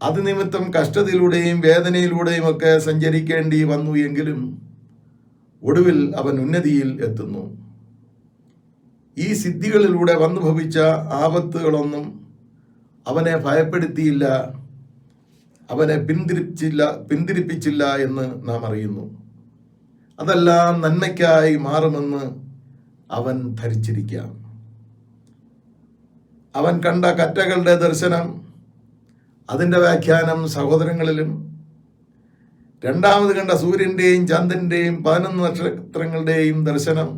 അത് നിമിത്തം കഷ്ടതയിലൂടെയും വേദനയിലൂടെയും ഒക്കെ സഞ്ചരിക്കേണ്ടി വന്നു എങ്കിലും ഒടുവിൽ അവൻ ഉന്നതിയിൽ എത്തുന്നു. ഈ സിദ്ധികളിലൂടെ വന്നു ഭവിച്ച ആപത്തുകളൊന്നും അവനെ ഭയപ്പെടുത്തിയില്ല, അവനെ പിന്തിരിപ്പിച്ചില്ല എന്ന് നാം അറിയുന്നു. അതെല്ലാം നന്മയ്ക്കായി മാറുമെന്ന് അവൻ ധരിച്ചിരിക്കാം. അവൻ കണ്ട കറ്റകളുടെ ദർശനം, അതിൻ്റെ വ്യാഖ്യാനം സഹോദരങ്ങളിലും, രണ്ടാമത് കണ്ട സൂര്യൻ്റെയും ചന്ദ്രൻ്റെയും 11 നക്ഷത്രങ്ങളുടെയും ദർശനം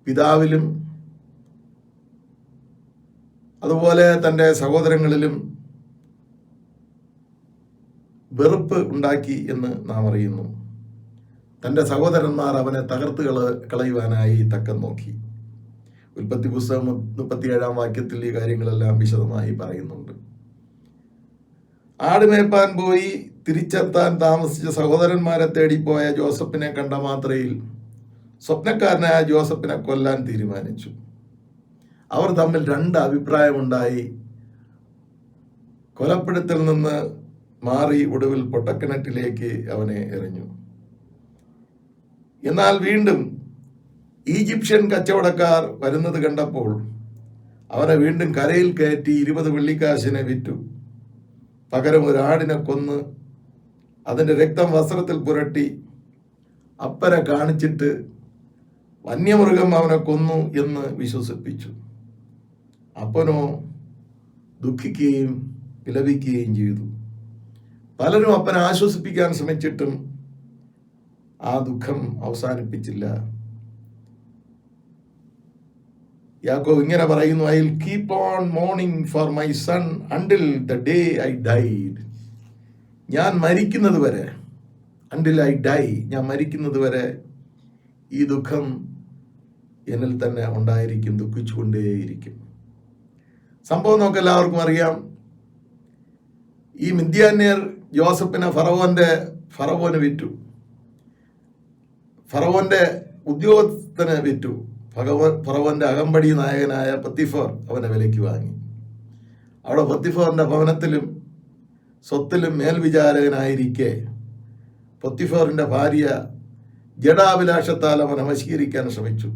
പിതാവിലും അതുപോലെ തൻ്റെ സഹോദരങ്ങളിലും വെറുപ്പ് ഉണ്ടാക്കി എന്ന് നാം അറിയുന്നു. തൻ്റെ സഹോദരന്മാർ അവനെ തകർത്ത് കളയുവാനായി തക്കം നോക്കി. ഉൽപ്പത്തി പുസ്തകം 37 വാക്യത്തിൽ ഈ കാര്യങ്ങളെല്ലാം വിശദമായി പറയുന്നുണ്ട്. ആടുമേപ്പാൻ പോയി തിരിച്ചെത്താൻ താമസിച്ച സഹോദരന്മാരെ തേടിപ്പോയ ജോസഫിനെ കണ്ട മാത്രയിൽ സ്വപ്നക്കാരനായ ജോസഫിനെ കൊല്ലാൻ തീരുമാനിച്ചു. അവർ തമ്മിൽ 2 അഭിപ്രായമുണ്ടായി. കൊലപ്പെടുത്തൽ നിന്ന് മാറി ഒടുവിൽ പൊട്ടക്കിണറ്റിലേക്ക് അവനെ എറിഞ്ഞു. എന്നാൽ വീണ്ടും ഈജിപ്ഷ്യൻ കച്ചവടക്കാർ വരുന്നത് കണ്ടപ്പോൾ അവനെ വീണ്ടും കരയിൽ കയറ്റി 20 വെള്ളിക്കാശിനെ വിറ്റു. പകരം ഒരു ആടിനെ കൊന്ന് അതിൻ്റെ രക്തം വസ്ത്രത്തിൽ പുരട്ടി അപ്പനെ കാണിച്ചിട്ട് വന്യമൃഗം അവനെ കൊന്നു എന്ന് വിശ്വസിപ്പിച്ചു. അപ്പനോ ദുഃഖിക്കുകയും വിലപിക്കുകയും ചെയ്തു. പലരും അപ്പനെ ആശ്വസിപ്പിക്കാൻ ശ്രമിച്ചിട്ടും ആ ദുഃഖം അവസാനിപ്പിച്ചില്ല. യാക്കോബ് ഇങ്ങനെ പറയുന്നു, I will keep on morning for my son until the day I died. ഞാൻ മരിക്കുന്നത് വരെ, അണ്ടിൽ ഐ ഡൈ, ഞാൻ മരിക്കുന്നത് വരെ ഈ ദുഃഖം എന്നിൽ തന്നെ ഉണ്ടായിരിക്കും, ദുഃഖിച്ചുകൊണ്ടേയിരിക്കും. സംഭവം നമുക്ക് എല്ലാവർക്കും അറിയാം. ഈ മിദ്യാന്യർ ജോസഫിനെ ഫറവോന് വിറ്റു. ഫറവോന്റെ ഉദ്യോഗസ്ഥന് വിറ്റു. ഫറവോന്റെ അകമ്പടി നായകനായ പത്തിഫർ അവനെ വിലയ്ക്ക് വാങ്ങി. അവിടെ പത്തിഫറിന്റെ ഭവനത്തിലും സ്വത്തിലും മേൽവിചാരകനായിരിക്കെ പത്തിഫറിന്റെ ഭാര്യ ജഡാഭിലാഷത്താൽ അവനെ വശീകരിക്കാൻ ശ്രമിച്ചു.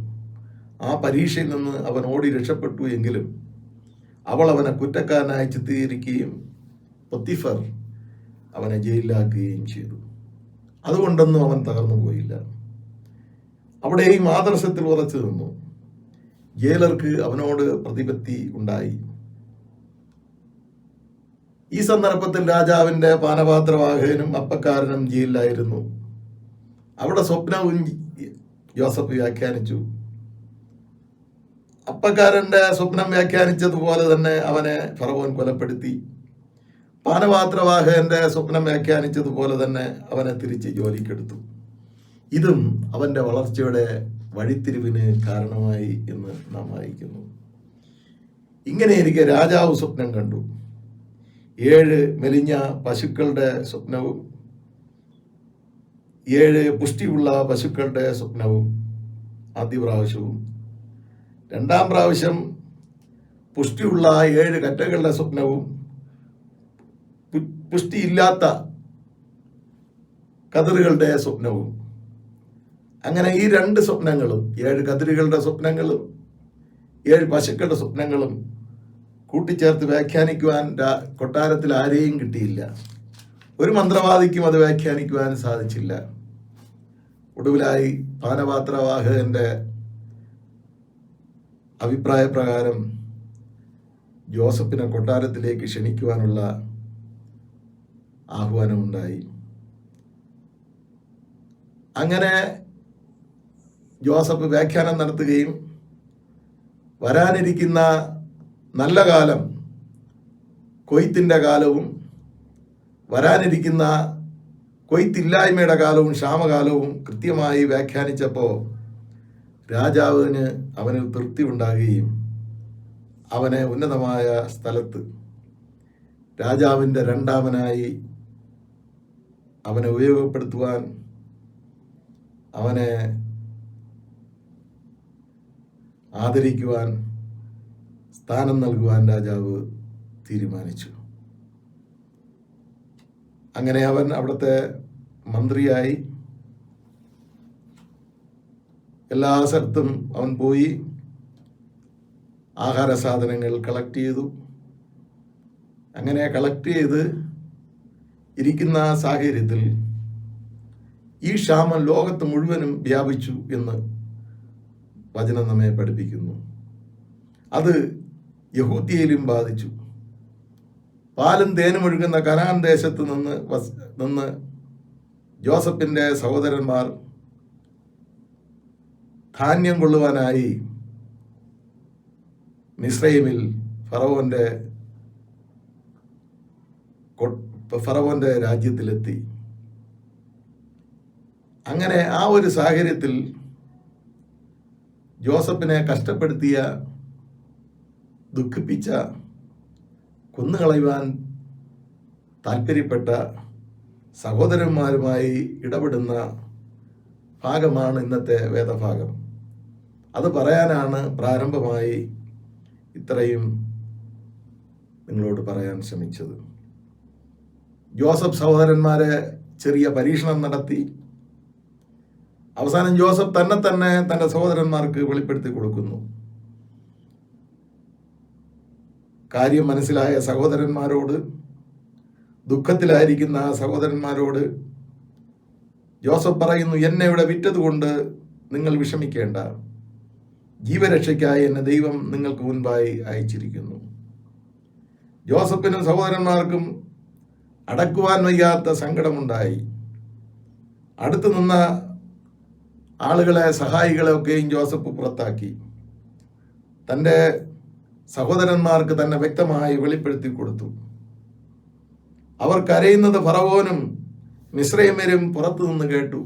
ആ പരീക്ഷയിൽ നിന്ന് അവൻ ഓടി രക്ഷപ്പെട്ടു. എങ്കിലും അവൾ അവനെ കുറ്റക്കാരനായി ചിത്രീകരിക്കുകയും പത്തിഫർ അവനെ ജയിലിലാക്കുകയും ചെയ്തു. അതുകൊണ്ടൊന്നും അവൻ തകർന്നു പോയില്ല. അവിടെയും ആദർശത്തിൽ ഉറച്ചു നിന്നു. ജയിലർക്ക് അവനോട് പ്രതിപത്തി ഉണ്ടായി. ഈ സന്ദർഭത്തിൽ രാജാവിന്റെ പാനപാത്രവാഹകനും അപ്പക്കാരനും ജയിലിലായിരുന്നു. അവിടെ സ്വപ്നവും ജോസഫ് വ്യാഖ്യാനിച്ചു. അപ്പക്കാരന്റെ സ്വപ്നം വ്യാഖ്യാനിച്ചതുപോലെ തന്നെ അവനെ ഫറവോൻ കൊലപ്പെടുത്തി. പാനപാത്രവാഹകന്റെ സ്വപ്നം വ്യാഖ്യാനിച്ചതുപോലെ തന്നെ അവനെ തിരിച്ച് ജോലിക്കെടുത്തു. ഇതും അവന്റെ വളർച്ചയുടെ വഴിത്തിരിവിന് കാരണമായി എന്ന് നാം വായിക്കുന്നു. ഇങ്ങനെയിരിക്കെ രാജാവ് സ്വപ്നം കണ്ടു. 7 മെലിഞ്ഞ പശുക്കളുടെ സ്വപ്നവും 7 പുഷ്ടിയുള്ള പശുക്കളുടെ സ്വപ്നവും ആദ്യ പ്രാവശ്യവും, 2ാം പ്രാവശ്യം പുഷ്ടിയുള്ള 7 കറ്റകളുടെ സ്വപ്നവും പുഷ്ടിയില്ലാത്ത കതിറുകളുടെ സ്വപ്നവും. അങ്ങനെ ഈ 2 സ്വപ്നങ്ങളും, 7 കതിരുകളുടെ സ്വപ്നങ്ങളും 7 പശുക്കളുടെ സ്വപ്നങ്ങളും കൂട്ടിച്ചേർത്ത് വ്യാഖ്യാനിക്കുവാൻ കൊട്ടാരത്തിൽ ആരെയും കിട്ടിയില്ല. ഒരു മന്ത്രവാദിക്കും അത് വ്യാഖ്യാനിക്കുവാൻ സാധിച്ചില്ല. ഒടുവിലായി പാനപാത്രവാഹകന്റെ അഭിപ്രായ പ്രകാരം ജോസഫിനെ കൊട്ടാരത്തിലേക്ക് ക്ഷണിക്കുവാനുള്ള ആഹ്വാനമുണ്ടായി. അങ്ങനെ ജോസഫ് വ്യാഖ്യാനം നടത്തുകയും വരാനിരിക്കുന്ന നല്ല കാലം കൊയ്ത്തിന്റെ കാലവും വരാനിരിക്കുന്ന കൊയ്ത്തില്ലായ്മയുടെ കാലവും ക്ഷാമകാലവും കൃത്യമായി വ്യാഖ്യാനിച്ചപ്പോൾ രാജാവിന് അവനിൽ തൃപ്തി ഉണ്ടാകുകയും അവനെ ഉന്നതമായ സ്ഥലത്ത് രാജാവിൻ്റെ 2ാമനായി അവനെ ഉപയോഗപ്പെടുത്തുവാൻ, അവനെ ആദരിക്കുവാൻ, സ്ഥാനം നൽകുവാൻ രാജാവ് തീരുമാനിച്ചു. അങ്ങനെ അവൻ അവിടുത്തെ മന്ത്രിയായി. എല്ലാ സ്ഥലത്തും അവൻ പോയി ആഹാര സാധനങ്ങൾ കളക്ട് ചെയ്തു. അങ്ങനെ കളക്ട് ചെയ്ത് ഇരിക്കുന്ന സാഹചര്യത്തിൽ ഈ ക്ഷാമം ലോകത്ത് മുഴുവനും വ്യാപിച്ചു എന്ന് വചനം നമ്മെ പഠിപ്പിക്കുന്നു. അത് യഹൂദ്യയിലും ബാധിച്ചു. പാലും തേനും ഒഴുകുന്ന കനാൻ ദേശത്ത് നിന്ന് ജോസഫിന്റെ സഹോദരന്മാർ ധാന്യം കൊള്ളുവാനായി മിസ്രൈമിൽ ഫറവോന്റെ രാജ്യത്തിലെത്തി. അങ്ങനെ ആ ഒരു സാഹചര്യത്തിൽ ജോസഫിനെ കഷ്ടപ്പെടുത്തിയ, ദുഃഖിപ്പിച്ച, കൊന്നുകളയുവാൻ താല്പര്യപ്പെട്ട സഹോദരന്മാരുമായി ഇടപെടുന്ന ഭാഗമാണ് ഇന്നത്തെ വേദഭാഗം. അത് പറയാനാണ് പ്രാരംഭമായി ഇത്രയും നിങ്ങളോട് പറയാൻ ശ്രമിച്ചത്. ജോസഫ് സഹോദരന്മാരെ ചെറിയ പരീക്ഷണം നടത്തി. അവസാനം ജോസഫ് തന്നെ തൻ്റെ സഹോദരന്മാർക്ക് വെളിപ്പെടുത്തി കൊടുക്കുന്നു. കാര്യം മനസ്സിലായ സഹോദരന്മാരോട്, ദുഃഖത്തിലായിരിക്കുന്ന സഹോദരന്മാരോട് ജോസഫ് പറയുന്നു, എന്നെ ഇവിടെ വിറ്റതുകൊണ്ട് നിങ്ങൾ വിഷമിക്കേണ്ട. ജീവരക്ഷയ്ക്കായി എന്നെ ദൈവം നിങ്ങൾക്ക് മുൻപായി അയച്ചിരിക്കുന്നു. ജോസഫിനും സഹോദരന്മാർക്കും അടക്കുവാൻ വയ്യാത്ത സങ്കടമുണ്ടായി. അടുത്തു നിന്ന ആളുകളെ, സഹായികളെ ഒക്കെയും ജോസഫ് പുറത്താക്കി. തൻ്റെ സഹോദരന്മാർക്ക് തന്നെ വ്യക്തമായി വെളിപ്പെടുത്തി കൊടുത്തു. അവർ കരയുന്നത് ഫറവോനും മിസ്രൈമ്യരും പുറത്തു നിന്ന് കേട്ടു.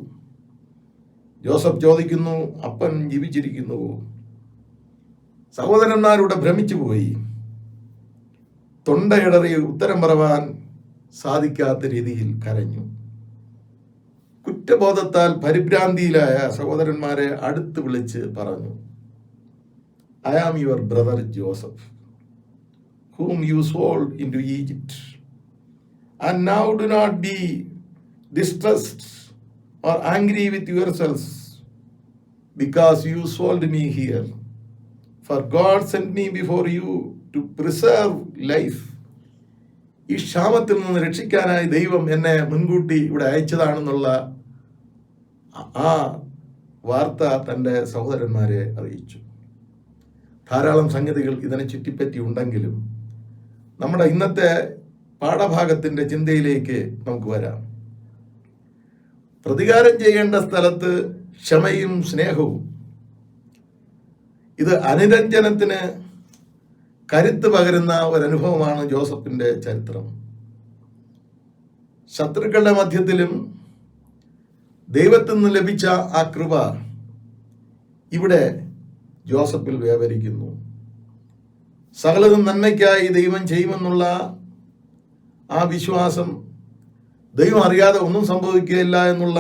ജോസഫ് ചോദിക്കുന്നു, അപ്പൻ ജീവിച്ചിരിക്കുന്നുവോ? സഹോദരന്മാരുടെ ഭ്രമിച്ചു പോയി. തൊണ്ടയിടറി ഉത്തരം പറവാൻ സാധിക്കാത്ത രീതിയിൽ കരഞ്ഞു. കുറ്റബോധത്താൽ പരിഭ്രാന്തിയിലായ സഹോദരന്മാരെ അടുത്ത് വിളിച്ച് പറഞ്ഞു, I am your brother Joseph, whom you sold into Egypt. And now do not be distressed or angry with yourselves because you sold me here. For God sent me before you to preserve life. ഈ ക്ഷാമത്തിൽ നിന്ന് രക്ഷിക്കാനായി ദൈവം എന്നെ മുൻകൂട്ടി ഇവിടെ അയച്ചതാണെന്നുള്ള ആ വാർത്ത തൻ്റെ സഹോദരന്മാരെ അറിയിച്ചു. ധാരാളം സംഗതികൾ ഇതിനെ ചുറ്റിപ്പറ്റി ഉണ്ടെങ്കിലും നമ്മുടെ ഇന്നത്തെ പാഠഭാഗത്തിൻ്റെ ചിന്തയിലേക്ക് നമുക്ക് വരാം. പ്രതികാരം ചെയ്യേണ്ട സ്ഥലത്ത് ക്ഷമയും സ്നേഹവും. ഇത് അനുരഞ്ജനത്തിന് കരുത്ത് പകരുന്ന ഒരനുഭവമാണ് ജോസഫിൻ്റെ ചരിത്രം. ശത്രുക്കളുടെ മധ്യത്തിലും ദൈവത്തിൽ നിന്ന് ലഭിച്ച ആ കൃപ ഇവിടെ ജോസഫിൽ വ്യാപരിക്കുന്നു. സകലതും നന്മയ്ക്കായി ദൈവം ചെയ്യുമെന്നുള്ള ആ വിശ്വാസം, ദൈവം അറിയാതെ ഒന്നും സംഭവിക്കുകയില്ല എന്നുള്ള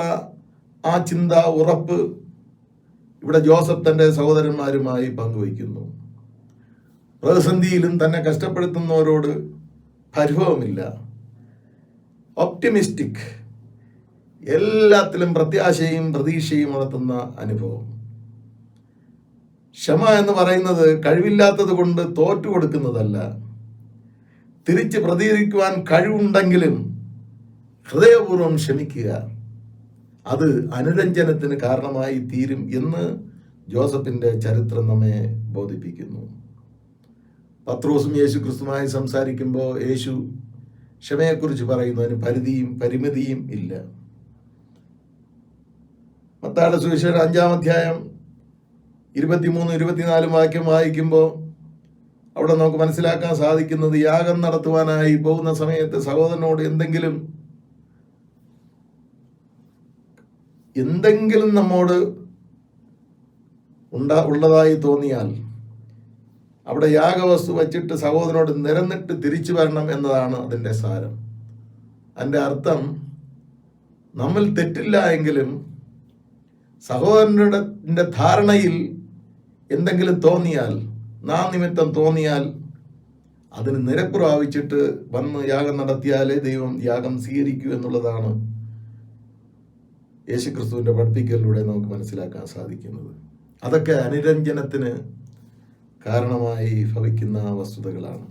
ആ ചിന്ത, ഉറപ്പ് ഇവിടെ ജോസഫ് തൻ്റെ സഹോദരന്മാരുമായി പങ്കുവയ്ക്കുന്നു. പ്രതിസന്ധിയിലും തന്നെ കഷ്ടപ്പെടുത്തുന്നവരോട് പരിഭവമില്ല. ഒപ്റ്റിമിസ്റ്റിക്, എല്ലാത്തിലും പ്രത്യാശയും പ്രതീക്ഷയും വളർത്തുന്ന അനുഭവം. ക്ഷമ എന്ന് പറയുന്നത് കഴിവില്ലാത്തത് കൊണ്ട് തോറ്റു കൊടുക്കുന്നതല്ല. തിരിച്ച് പ്രതികരിക്കുവാൻ കഴിവുണ്ടെങ്കിലും ഹൃദയപൂർവ്വം ക്ഷമിക്കുക. അത് അനുരഞ്ജനത്തിന് കാരണമായി തീരും എന്ന് ജോസഫിൻ്റെ ചരിത്രം നമ്മെ ബോധിപ്പിക്കുന്നു. പത്രോസും യേശു ക്രിസ്തുമായി സംസാരിക്കുമ്പോൾ യേശു ക്ഷമയെക്കുറിച്ച് പറയുന്നു, അതിന് പരിധിയും പരിമിതിയും ഇല്ല. മത്തായിയുടെ സുവിശേഷം 5-ാം അധ്യായം 23-24 വാക്യം വായിക്കുമ്പോൾ അവിടെ നമുക്ക് മനസ്സിലാക്കാൻ സാധിക്കുന്നത്, യാഗം നടത്തുവാനായി പോകുന്ന സമയത്ത് സഹോദരനോട് എന്തെങ്കിലും നമ്മോട് ഉള്ളതായി തോന്നിയാൽ അവിടെ യാഗവസ്തു വച്ചിട്ട് സഹോദരനോട് നിരന്നിട്ട് തിരിച്ചു വരണം എന്നതാണ് അതിൻ്റെ സാരം. അതിൻ്റെ അർത്ഥം, നമ്മൾ തെറ്റില്ല എങ്കിലും സഹോദരൻ്റെ ധാരണയിൽ എന്തെങ്കിലും തോന്നിയാൽ, നാം നിമിത്തം തോന്നിയാൽ അതിന് നിരപ്പ് പ്രാപിച്ചിട്ട് വന്ന് യാഗം നടത്തിയാലേ ദൈവം യാഗം സ്വീകരിക്കൂ എന്നുള്ളതാണ് യേശുക്രിസ്തുവിൻ്റെ പഠിപ്പിക്കലിലൂടെ നമുക്ക് മനസ്സിലാക്കാൻ സാധിക്കുന്നത്. അതൊക്കെ അനുരഞ്ജനത്തിന് കാരണമായി ഭവിക്കുന്ന വസ്തുതകളാണ്.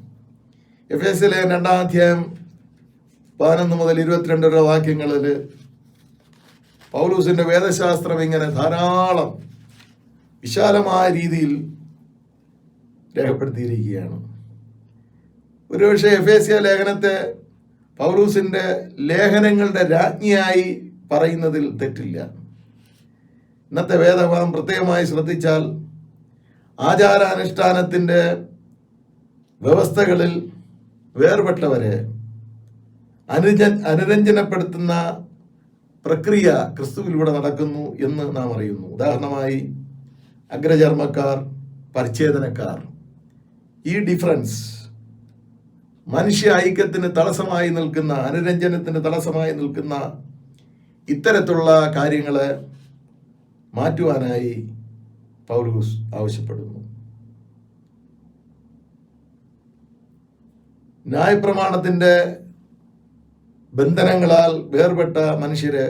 എഫേസ്യയിലെ 2-ാം അധ്യായം 11 മുതൽ 22 വരെ വാക്യങ്ങളിൽ പൗലൂസിൻ്റെ വേദശാസ്ത്രം ഇങ്ങനെ ധാരാളം വിശാലമായ രീതിയിൽ രേഖപ്പെടുത്തിയിരിക്കുകയാണ്. ഒരുപക്ഷെ എഫേസ്യ ലേഖനത്തെ പൗലൂസിൻ്റെ ലേഖനങ്ങളുടെ രാജ്ഞിയായി പറയുന്നതിൽ തെറ്റില്ല. ഇന്നത്തെ വേദഭാഗം പ്രത്യേകമായി ശ്രദ്ധിച്ചാൽ ആചാരാനുഷ്ഠാനത്തിൻ്റെ വ്യവസ്ഥകളിൽ വേർപെട്ടവരെ അനുരഞ്ജനപ്പെടുത്തുന്ന പ്രക്രിയ ക്രിസ്തുവിലൂടെ നടക്കുന്നു എന്ന് നാം അറിയുന്നു. ഉദാഹരണമായി അഗ്രചർമ്മക്കാർ, പരിച്ഛേദനക്കാർ. ഈ ഡിഫറൻസ് മനുഷ്യ ഐക്യത്തിന് തടസ്സമായി നിൽക്കുന്ന, അനുരഞ്ജനത്തിന് തടസ്സമായി നിൽക്കുന്ന ഇത്തരത്തിലുള്ള കാര്യങ്ങളെ മാറ്റുവാനായി പൗലോസ് ആവശ്യപ്പെടുന്നു. ന്യായപ്രമാണത്തിൻ്റെ ബന്ധനങ്ങളാൽ വേർപെട്ട മനുഷ്യരെ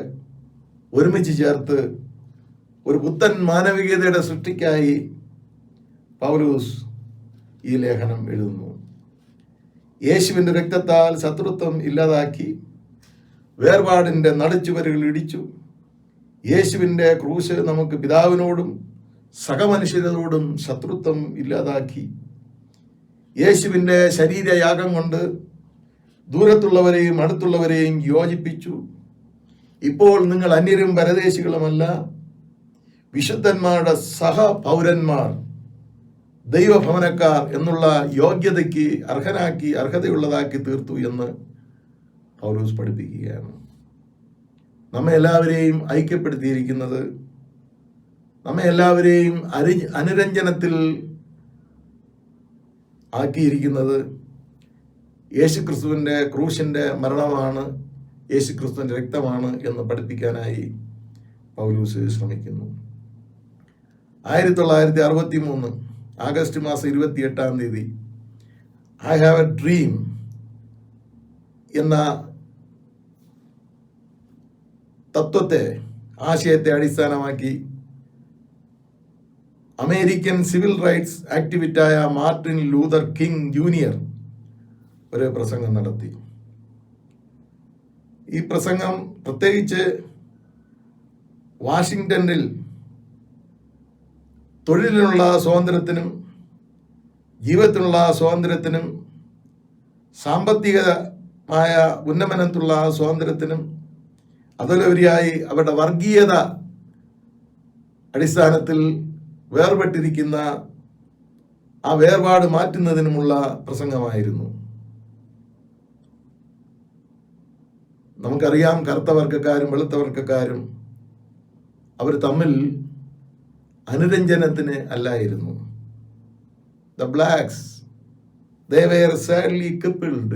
ഒരുമിച്ച് ചേർത്ത് ഒരു പുത്തൻ മാനവികതയുടെ സൃഷ്ടിക്കായി പൗലോസ് ഈ ലേഖനം എഴുതുന്നു. യേശുവിൻ്റെ രക്തത്താൽ ശത്രുത്വം ഇല്ലാതാക്കി വേർപാടിൻ്റെ നടുച്ചുവരുകൾ ഇടിച്ചു. യേശുവിൻ്റെ ക്രൂശ് നമുക്ക് പിതാവിനോടും സഹമനുഷ്യരോടും ശത്രുത്വം ഇല്ലാതാക്കി. യേശുവിൻ്റെ ശരീരയാഗം കൊണ്ട് ദൂരത്തുള്ളവരെയും അടുത്തുള്ളവരെയും യോജിപ്പിച്ചു. ഇപ്പോൾ നിങ്ങൾ അന്യരും പരദേശികളുമല്ല, വിശുദ്ധന്മാരുടെ സഹപൗരന്മാർ, ദൈവഭവനക്കാർ എന്നുള്ള യോഗ്യതയ്ക്ക് അർഹതയുള്ളതാക്കി തീർത്തു എന്ന് പൗലോസ് പഠിപ്പിക്കുകയാണ്. നമ്മെ എല്ലാവരെയും ഐക്യപ്പെടുത്തിയിരിക്കുന്നത്, നമ്മെ എല്ലാവരെയും അനുരഞ്ജനത്തിൽ ആക്കിയിരിക്കുന്നത് യേശുക്രിസ്തുവിൻ്റെ ക്രൂശിൻ്റെ മരണമാണ്, യേശുക്രിസ്തുവിൻ്റെ രക്തമാണ് എന്ന് പഠിപ്പിക്കാനായി പൗലോസ് ശ്രമിക്കുന്നു. 1963 ആഗസ്റ്റ് മാസം 28 ഐ ഹാവ് എ ഡ്രീം എന്ന തത്വത്തെ, ആശയത്തെ അടിസ്ഥാനമാക്കി അമേരിക്കൻ സിവിൽ റൈറ്റ്സ് ആക്ടിവിസ്റ്റായ മാർട്ടിൻ ലൂതർ കിങ് ജൂനിയർ ഒരു പ്രസംഗം നടത്തി. ഈ പ്രസംഗം പ്രത്യേകിച്ച് വാഷിങ്ടണിൽ തൊഴിലിനുള്ള സ്വാതന്ത്ര്യത്തിനും ജീവിതത്തിനുള്ള സ്വാതന്ത്ര്യത്തിനും സാമ്പത്തികമായ ഉന്നമനത്തിലുള്ള സ്വാതന്ത്ര്യത്തിനും അതിലുപരിയായി അവരുടെ വർഗീയത അടിസ്ഥാനത്തിൽ വേർപെട്ടിരിക്കുന്ന ആ വേർപാട് മാറ്റുന്നതിനുമുള്ള പ്രസംഗമായിരുന്നു. നമുക്കറിയാം, കറുത്ത വർഗക്കാരും വെളുത്ത വർഗക്കാരും അവർ തമ്മിൽ അനുരഞ്ജനത്തിന് അല്ലായിരുന്നു. The blacks, they were sadly crippled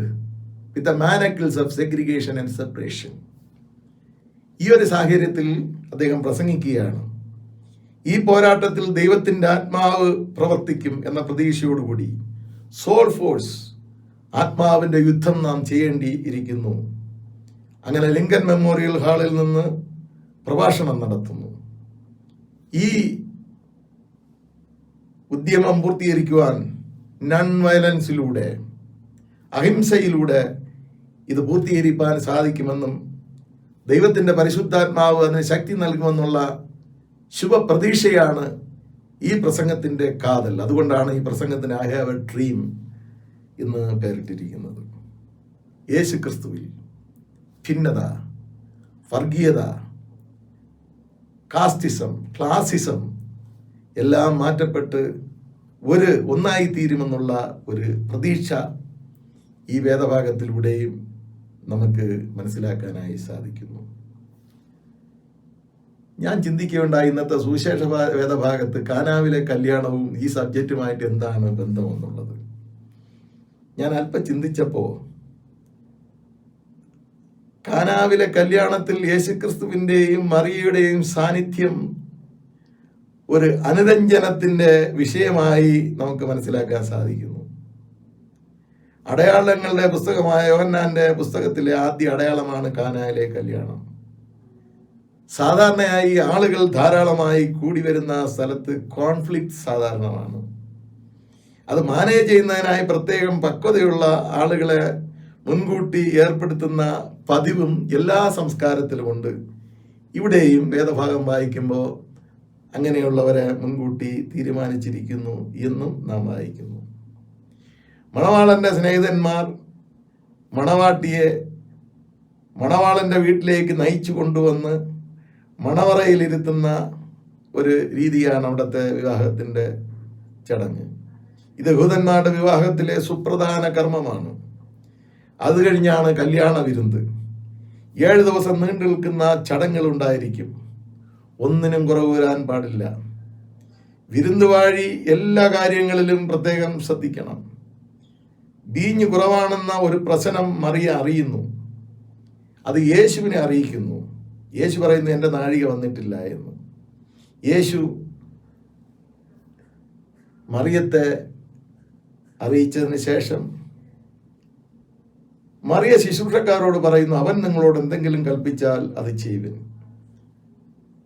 with the manacles of segregation and separation. ഈ ഒരു സാഹചര്യത്തിൽ അദ്ദേഹം പ്രസംഗിക്കുകയാണ്, ഈ പോരാട്ടത്തിൽ ദൈവത്തിൻ്റെ ആത്മാവ് പ്രവർത്തിക്കും എന്ന പ്രതീക്ഷയോടുകൂടി സോൾ ഫോഴ്സ്, ആത്മാവിൻ്റെ യുദ്ധം നാം ചെയ്യേണ്ടിയിരിക്കുന്നു. അങ്ങനെ ലിങ്കൻ മെമ്മോറിയൽ ഹാളിൽ നിന്ന് പ്രഭാഷണം നടത്തുന്നു. ഈ ഉദ്യമം പൂർത്തീകരിക്കുവാൻ നൺ വയലൻസിലൂടെ, അഹിംസയിലൂടെ ഇത് പൂർത്തീകരിക്കാൻ സാധിക്കുമെന്നും ദൈവത്തിൻ്റെ പരിശുദ്ധാത്മാവ് അതിന് ശക്തി നൽകുമെന്നുള്ള ശുഭപ്രതീക്ഷയാണ് ഈ പ്രസംഗത്തിൻ്റെ കാതൽ. അതുകൊണ്ടാണ് ഈ പ്രസംഗത്തിന് ഐ ഹാവ് എ ഡ്രീം എന്ന് പേരിട്ടിരിക്കുന്നത്. യേശു ക്രിസ്തുവിൽ ഭിന്നത, വർഗീയത, കാസ്റ്റിസം, ക്ലാസിസം എല്ലാം മാറ്റപ്പെട്ട് ഒന്നായി തീരുമെന്നുള്ള ഒരു പ്രതീക്ഷ ഈ വേദഭാഗത്തിലൂടെയും നമുക്ക് മനസ്സിലാക്കാനായി സാധിക്കുന്നു. ഞാൻ ചിന്തിക്കുകയുണ്ടായി, ഇന്നത്തെ സുവിശേഷ വേദഭാഗത്ത് കാനാവിലെ കല്യാണവും ഈ സബ്ജക്റ്റുമായിട്ട് എന്താണ് ബന്ധമെന്നുള്ളത്. ഞാൻ അല്പം ചിന്തിച്ചപ്പോൾ കാനാവിലെ കല്യാണത്തിൽ യേശുക്രിസ്തുവിൻ്റെയും മറിയയുടെയും സാന്നിധ്യം ഒരു അനുരഞ്ജനത്തിൻ്റെ വിഷയമായി നമുക്ക് മനസ്സിലാക്കാൻ സാധിക്കുന്നു. അടയാളങ്ങളുടെ പുസ്തകമായ യോഹന്നാന്റെ പുസ്തകത്തിലെ ആദ്യ അടയാളമാണ് കാനായിലെ കല്യാണം. സാധാരണയായി ആളുകൾ ധാരാളമായി കൂടി വരുന്ന സ്ഥലത്ത് കോൺഫ്ലിക്റ്റ് സാധാരണമാണ്. അത് മാനേജ് ചെയ്യുന്നതിനായി പ്രത്യേകം പക്വതയുള്ള ആളുകളെ മുൻകൂട്ടി ഏർപ്പെടുത്തുന്ന പതിവും എല്ലാ സംസ്കാരത്തിലുമുണ്ട്. ഇവിടെയും വേദഭാഗം വായിക്കുമ്പോൾ അങ്ങനെയുള്ളവരെ മുൻകൂട്ടി തീരുമാനിച്ചിരിക്കുന്നു എന്നും നാം വായിക്കുന്നു. മണവാളന്റെ സ്നേഹിതന്മാർ മണവാട്ടിയെ മണവാളന്റെ വീട്ടിലേക്ക് നയിച്ചു കൊണ്ടുവന്ന് മണവറയിലിരുത്തുന്ന ഒരു രീതിയാണ് അവിടുത്തെ വിവാഹത്തിൻ്റെ ചടങ്ങ്. ഇത് യഹൂദന്മാരുടെ വിവാഹത്തിലെ സുപ്രധാന കർമ്മമാണ്. അത് കഴിഞ്ഞാണ് കല്യാണ വിരുന്ന്. 7 ദിവസം നീണ്ടു നിൽക്കുന്ന ചടങ്ങുകൾ ഉണ്ടായിരിക്കും. ഒന്നിനും കുറവ് വരാൻ പാടില്ല. വിരുന്നുവാഴി എല്ലാ കാര്യങ്ങളിലും പ്രത്യേകം ശ്രദ്ധിക്കണം. വീഞ്ഞ് കുറവാണെന്ന ഒരു പ്രശ്നം മറിയ അറിയുന്നു. അത് യേശുവിനെ അറിയിക്കുന്നു. യേശു പറയുന്നു, എൻ്റെ നാഴിക വന്നിട്ടില്ല എന്ന്. യേശു മറിയത്തെ അറിയിച്ചതിന് ശേഷം മറിയ ശുശ്രൂഷക്കാരോട് പറയുന്നു, അവൻ നിങ്ങളോട് എന്തെങ്കിലും കൽപ്പിച്ചാൽ അത് ചെയ്യുവിൻ.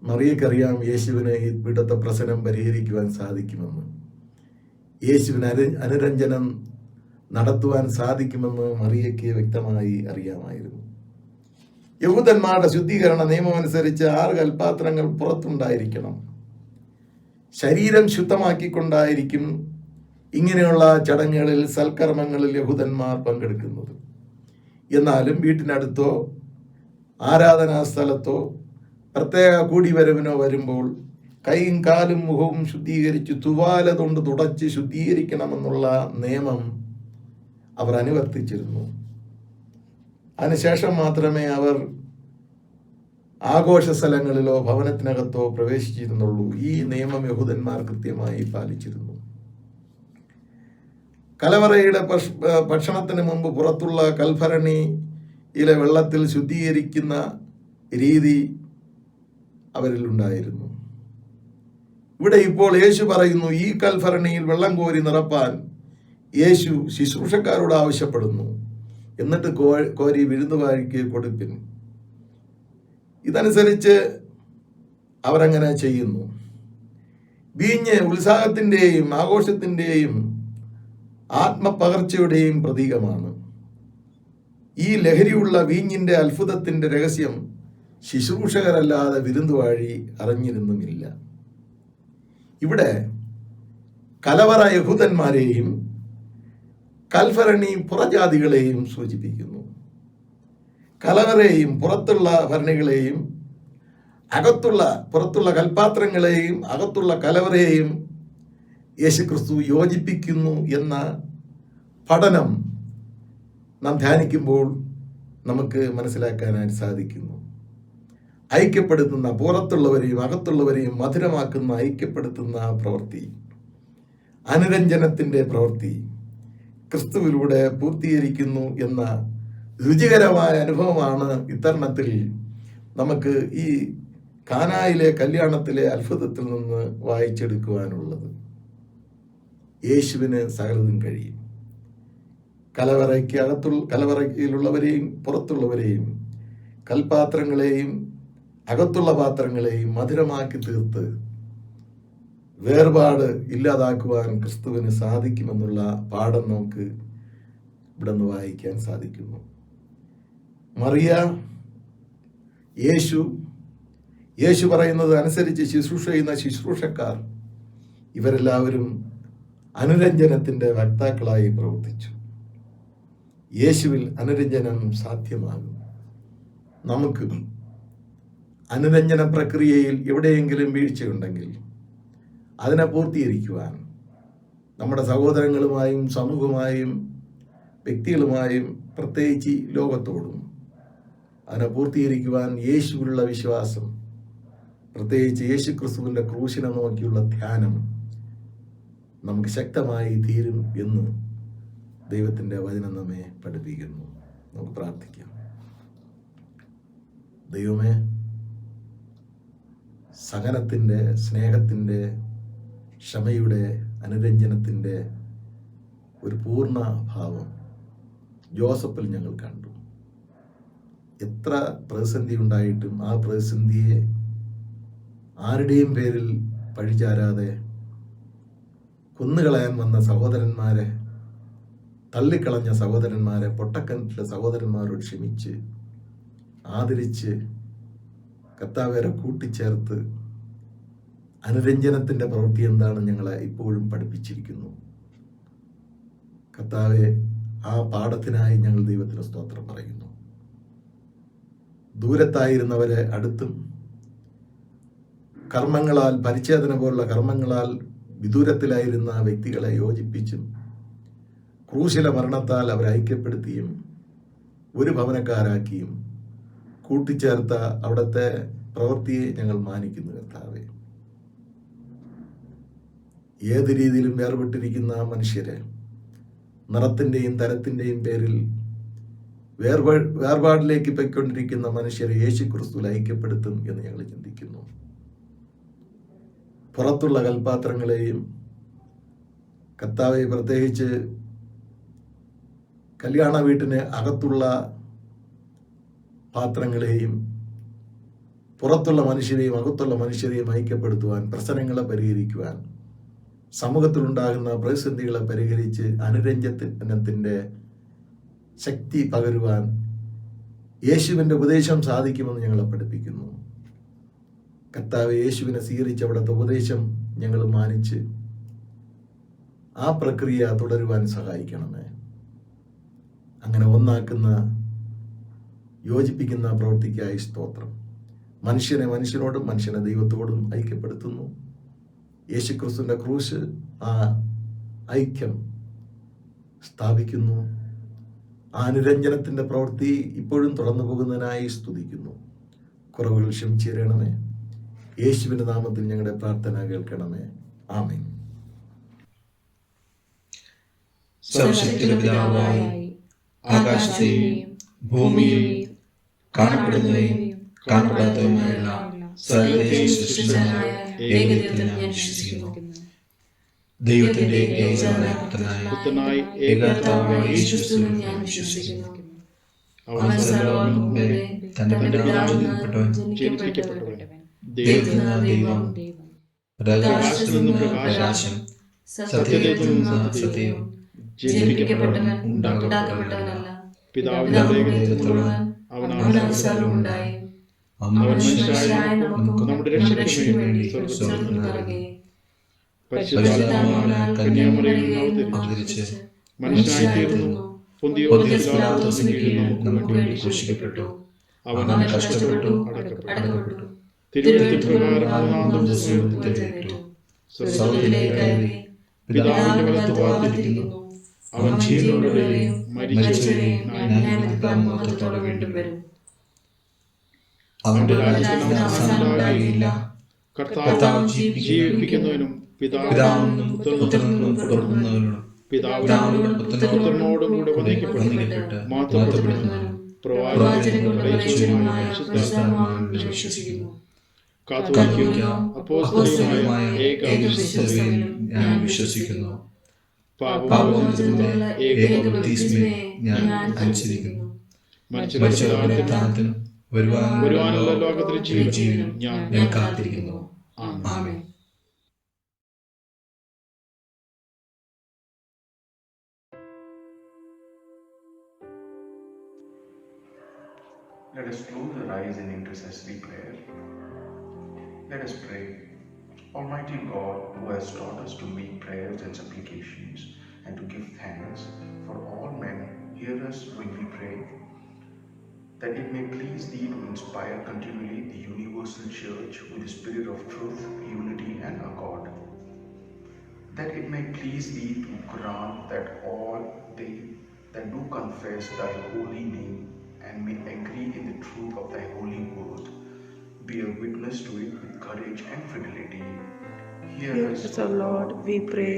മറിയക്കറിയാം യേശുവിന് ഇവിടുത്തെ പ്രശ്നം പരിഹരിക്കുവാൻ സാധിക്കുമെന്ന്. യേശുവിന് അനുരഞ്ജനം നടത്തുവാൻ സാധിക്കുമെന്ന് മറിയയ്ക്ക് വ്യക്തമായി അറിയാമായിരുന്നു. യഹൂദന്മാരുടെ ശുദ്ധീകരണ നിയമം അനുസരിച്ച് 6 കൽപാത്രങ്ങൾ പുറത്തുണ്ടായിരിക്കണം. ശരീരം ശുദ്ധമാക്കിക്കൊണ്ടായിരിക്കും ഇങ്ങനെയുള്ള ചടങ്ങുകളിൽ, സൽക്കർമ്മങ്ങളിൽ യഹൂദന്മാർ പങ്കെടുക്കുന്നത്. എന്നാലും വീട്ടിനടുത്തോ ആരാധനാ സ്ഥലത്തോ പ്രത്യേക കൂടിവരവിനോ വരുമ്പോൾ കൈയും കാലും മുഖവും ശുദ്ധീകരിച്ച് തുവാല കൊണ്ട് തുടച്ച് ശുദ്ധീകരിക്കണമെന്നുള്ള നിയമം അവർ അനുവർത്തിച്ചിരുന്നു. അതിനുശേഷം മാത്രമേ അവർ ആഘോഷ സ്ഥലങ്ങളിലോ ഭവനത്തിനകത്തോ പ്രവേശിച്ചിരുന്നുള്ളൂ. ഈ നിയമം യഹൂദന്മാർ കൃത്യമായി പാലിച്ചിരുന്നു. കലവറയുടെ ഭക്ഷണത്തിന് മുമ്പ് പുറത്തുള്ള കൽഭരണിയിലെ വെള്ളത്തിൽ ശുദ്ധീകരിക്കുന്ന രീതി അവരിൽ ഉണ്ടായിരുന്നു. ഇവിടെ ഇപ്പോൾ യേശു പറയുന്നു, ഈ കൽഭരണിയിൽ വെള്ളം കോരി നിറപ്പാൻ യേശു ശുശ്രൂഷക്കാരോട് ആവശ്യപ്പെടുന്നു. എന്നിട്ട് കോരി വിരുന്നുവാഴിക്ക് കൊടുപ്പിൻ. ഇതനുസരിച്ച് അവരങ്ങനെ ചെയ്യുന്നു. വീഞ്ഞ് ഉത്സാഹത്തിൻ്റെയും ആഘോഷത്തിൻ്റെയും ആത്മപകർച്ചയുടെയും പ്രതീകമാണ്. ഈ ലഹരിയുള്ള വീഞ്ഞിൻ്റെ അത്ഭുതത്തിൻ്റെ രഹസ്യം ശുശ്രൂഷകരല്ലാതെ വിരുന്നുവാഴി അറിഞ്ഞിരുന്നുമില്ല. ഇവിടെ കലവറ യഹൂദന്മാരെയും കൽഭരണി പുറജാതികളെയും സൂചിപ്പിക്കുന്നു. കലവറയെയും പുറത്തുള്ള ഭരണികളെയും പുറത്തുള്ള കൽപാത്രങ്ങളെയും അകത്തുള്ള കലവറയെയും യേശുക്രിസ്തു യോജിപ്പിക്കുന്നു എന്ന പഠനം നാം ധ്യാനിക്കുമ്പോൾ നമുക്ക് മനസ്സിലാക്കാനായി സാധിക്കുന്നു. ഐക്യപ്പെടുത്തുന്ന, പുറത്തുള്ളവരെയും അകത്തുള്ളവരെയും മധുരമാക്കുന്ന, ഐക്യപ്പെടുത്തുന്ന പ്രവൃത്തി, അനുരഞ്ജനത്തിൻ്റെ പ്രവൃത്തി ക്രിസ്തുവിലൂടെ പൂർത്തീകരിക്കുന്നു എന്ന രുചികരമായ അനുഭവമാണ് ഇത്തരണത്തിൽ നമുക്ക് ഈ കാനായിലെ കല്യാണത്തിലെ അത്ഭുതത്തിൽ നിന്ന് വായിച്ചെടുക്കുവാനുള്ളത്. യേശുവിന് സകലതും കഴിയും. കലവറയിലുള്ളവരെയും പുറത്തുള്ളവരെയും കൽപാത്രങ്ങളെയും അകത്തുള്ള പാത്രങ്ങളെയും മധുരമാക്കി തീർത്ത് വേർപാട് ഇല്ലാതാക്കുവാൻ ക്രിസ്തുവിന് സാധിക്കുമെന്നുള്ള പാഠം നമുക്ക് ഇവിടെ നിന്ന് വായിക്കാൻ സാധിക്കുന്നു. മറിയ, യേശു പറയുന്നത് അനുസരിച്ച് ശുശ്രൂഷ ചെയ്യുന്ന ശുശ്രൂഷക്കാർ, ഇവരെല്ലാവരും അനുരഞ്ജനത്തിൻ്റെ വക്താക്കളായി പ്രവർത്തിച്ചു. യേശുവിൽ അനുരഞ്ജനം സാധ്യമാകും. നമുക്ക് അനുരഞ്ജന പ്രക്രിയയിൽ എവിടെയെങ്കിലും വീഴ്ചയുണ്ടെങ്കിൽ അതിനെ പൂർത്തീകരിക്കുവാൻ നമ്മുടെ സഹോദരങ്ങളുമായും സമൂഹമായും വ്യക്തികളുമായും പ്രത്യേകിച്ച് ലോകത്തോടും അതിനെ പൂർത്തീകരിക്കുവാൻ യേശുവിലുള്ള വിശ്വാസം, പ്രത്യേകിച്ച് യേശു ക്രിസ്തുവിൻ്റെ ക്രൂശിനെ നോക്കിയുള്ള ധ്യാനം നമുക്ക് ശക്തമായി തീരും എന്ന് ദൈവത്തിൻ്റെ വചനം നമ്മെ പഠിപ്പിക്കുന്നു. നമുക്ക് പ്രാർത്ഥിക്കാം. ദൈവമേ, സഹനത്തിൻ്റെ, സ്നേഹത്തിൻ്റെ, ക്ഷമയുടെ, അനുരഞ്ജനത്തിൻ്റെ ഒരു പൂർണ്ണ ഭാവം ജോസഫിൽ ഞങ്ങൾ കണ്ടു. എത്ര പ്രതിസന്ധി ഉണ്ടായിട്ടും ആ പ്രതിസന്ധിയെ ആരുടെയും പേരിൽ പഴിചാരാതെ കൊന്നുകളയാൻ വന്ന സഹോദരന്മാരെ, തള്ളിക്കളഞ്ഞ സഹോദരന്മാരെ, പൊട്ടക്കിണറ്റിലെ സഹോദരന്മാരോട് ക്ഷമിച്ച് ആദരിച്ച് കർത്താവേറെ കൂട്ടിച്ചേർത്ത് അനുരഞ്ജനത്തിൻ്റെ പ്രവൃത്തി എന്താണ് ഞങ്ങളെ ഇപ്പോഴും പഠിപ്പിച്ചിരിക്കുന്നു. കർത്താവെ, ആ പാഠത്തിനായി ഞങ്ങൾ ദൈവത്തിന് സ്തോത്രം പറയുന്നു. ദൂരത്തായിരുന്നവരെ അടുത്തും, കർമ്മങ്ങളാൽ, പരിച്ഛേദന പോലുള്ള കർമ്മങ്ങളാൽ വിദൂരത്തിലായിരുന്ന വ്യക്തികളെ യോജിപ്പിച്ചും ക്രൂശിലെ മരണത്താൽ അവരെ ഐക്യപ്പെടുത്തിയും ഒരു ഭവനക്കാരാക്കിയും കൂട്ടിച്ചേർത്ത അവിടുത്തെ പ്രവൃത്തിയെ ഞങ്ങൾ മാനിക്കുന്നു. കർത്താവേ, ഏത് രീതിയിലും വേർപെട്ടിരിക്കുന്ന മനുഷ്യരെ നിറത്തിൻ്റെയും തരത്തിൻ്റെയും പേരിൽ വേർപാടിലേക്ക് പൊയ്ക്കൊണ്ടിരിക്കുന്ന മനുഷ്യരെ യേശു ക്രിസ്തുവിൽ ഐക്യപ്പെടുത്തും എന്ന് ഞങ്ങൾ ചിന്തിക്കുന്നു. പുറത്തുള്ള കൽപാത്രങ്ങളെയും കർത്താവെ പ്രത്യേകിച്ച് കല്യാണ വീട്ടിന് അകത്തുള്ള പാത്രങ്ങളെയും പുറത്തുള്ള മനുഷ്യരെയും അകത്തുള്ള മനുഷ്യരെയും ഐക്യപ്പെടുത്തുവാൻ, പ്രശ്നങ്ങളെ പരിഹരിക്കുവാൻ, സമൂഹത്തിലുണ്ടാകുന്ന പ്രതിസന്ധികളെ പരിഹരിച്ച് അനുരഞ്ജനത്തിൻ്റെ ശക്തി പകരുവാൻ യേശുവിൻ്റെ ഉപദേശം സാധിക്കുമെന്ന് ഞങ്ങളെ പഠിപ്പിക്കുന്നു. കർത്താവ് യേശുവിനെ സ്വീകരിച്ച അവിടുത്തെ ഉപദേശം ഞങ്ങൾ മാനിച്ച് ആ പ്രക്രിയ തുടരുവാൻ സഹായിക്കണമേ. അങ്ങനെ ഒന്നാക്കുന്ന, യോജിപ്പിക്കുന്ന പ്രവൃത്തിക്കായി സ്തോത്രം. മനുഷ്യനെ മനുഷ്യനോടും മനുഷ്യനെ ദൈവത്തോടും ഐക്യപ്പെടുത്തുന്നു. യേശുക്രിസ്തുവിൻ്റെ ക്രൂശ് ആ ഐക്യം സ്ഥാപിക്കുന്നു. ആ അനുരഞ്ജനത്തിൻ്റെ പ്രവൃത്തി ഇപ്പോഴും തുടർന്നു പോകുന്നതിനായി സ്തുതിക്കുന്നു. കുറവുകൾ ക്ഷമിച്ചു തരണമേ. യേശുവിൻ്റെ നാമത്തിൽ ഞങ്ങളുടെ പ്രാർത്ഥന കേൾക്കണമേ. ആമേൻ. സർവശക്തിയുടെ പിതാവായി ആകാശത്തെയും ഭൂമിയിൽ കാണപ്പെടുന്നവയും കാണപ്പെടാത്തതുമായുള്ള സകലത്തെയും സൃഷ്ടിച്ചവനായ ഏകദൈവത്തിൽ ഞാൻ വിശ്വസിക്കുന്നു. ദൈവത്തിന്റെ ഏകജാതനായ പുത്രനായ ഏകകർത്താവായ യേശുക്രിസ്തുവിൽ ഞാൻ വിശ്വസിക്കുന്നു. അവൻ സർവ്വലോകങ്ങൾക്കും മുമ്പേ തന്റെ പിതാവിൽ നിന്നുപ്പെട്ടവൻ, ദൈവത്തിൽ നിന്ന് ദൈവം, പ്രകാശത്തിൽ നിന്ന് പ്രകാശം, സത്യത്തിൽ നിന്ന് സത്യവും, ജനിപ്പിക്കപ്പെട്ടവൻ, ഉണ്ടാക്കപ്പെട്ടവനല്ല, പിതാവിന്റെ ദൈവത്തോളം അവനാൽ സർവ്വമുണ്ടായി. അവൻ മനുഷ്യരായ നമുക്കും നമ്മുടെ രക്ഷയ്ക്ക് വേണ്ടി സ്വർഗ്ഗത്തിൽ നിന്നിറങ്ങി പരിശുദ്ധാത്മാവിനാൽ കന്യാമറിയത്തിൽ അവതരിച്ച് മനുഷ്യനായിത്തീർന്നു. പൊന്തിയോസ് പിലാത്തോസിന്റെ കീഴിൽ നമുക്ക് വേണ്ടി ക്രൂശിക്കപ്പെട്ടു. അവൻ കഷ്ടപ്പെട്ടു, അടക്കപ്പെട്ടു. തിരുവെഴുത്തിൽ പ്രകാരം മൂന്നാം ദിവസം ഉയർത്തെഴുന്നേറ്റു. സ്വർഗ്ഗത്തിലേക്ക് കയറി പിതാവിന്റെ വലത്തുഭാഗത്തിരിക്കുന്നു. അവൻ ജീവനുള്ളവരെയും മരിച്ചവരെയും ന്യായവിധിക്കാൻ മഹത്വത്തോടെ വീണ്ടും വരും. അവന്റെ രാജ്യത്തിന് അവസാനമുണ്ടാകുകയില്ല. കർത്താവ് ജീവിപ്പിക്കുന്നവനും പിതാവിനും പുത്രനും പുറപ്പെടുന്നവനും പിതാവിനോടും പുത്രനോടും കൂടെ വധിക്കപ്പെട്ട് മഹത്വപ്പെടുന്നവനും പ്രവാചകന്മാരും അറിയിച്ചവനുമായ പരിശുദ്ധാത്മാവിൽ വിശ്വസിക്കുന്നു. കാത്തോലിക്ക അപ്പോസ്തലികമായ ഏകവിശ്വാസത്തിൽ ഞാൻ വിശ്വസിക്കുന്നു. പാപമോചനത്തിനുള്ള ഏകബപ്തിസ്മയെ ഞാൻ അനുസരിക്കുന്നു. മരിച്ചവരുടെ ഉത്ഥാനത്തിനും വരുവാനുള്ള ലോകത്തിലെ ജീവനും ഞാൻ കാത്തിരിക്കുന്നു. ആമേൻ. Let us close our eyes in intercessory prayer. Let us pray. Almighty God, who has taught us to make prayers and supplications and to give thanks for all men, hear us when we pray, that it may please Thee to inspire continually the universal church with the spirit of truth, unity and accord. That it may please Thee to grant that all they that do confess Thy holy name and may agree in the truth of Thy holy word, be a witness to it with courage and fidelity. Hear us, O Lord, we pray.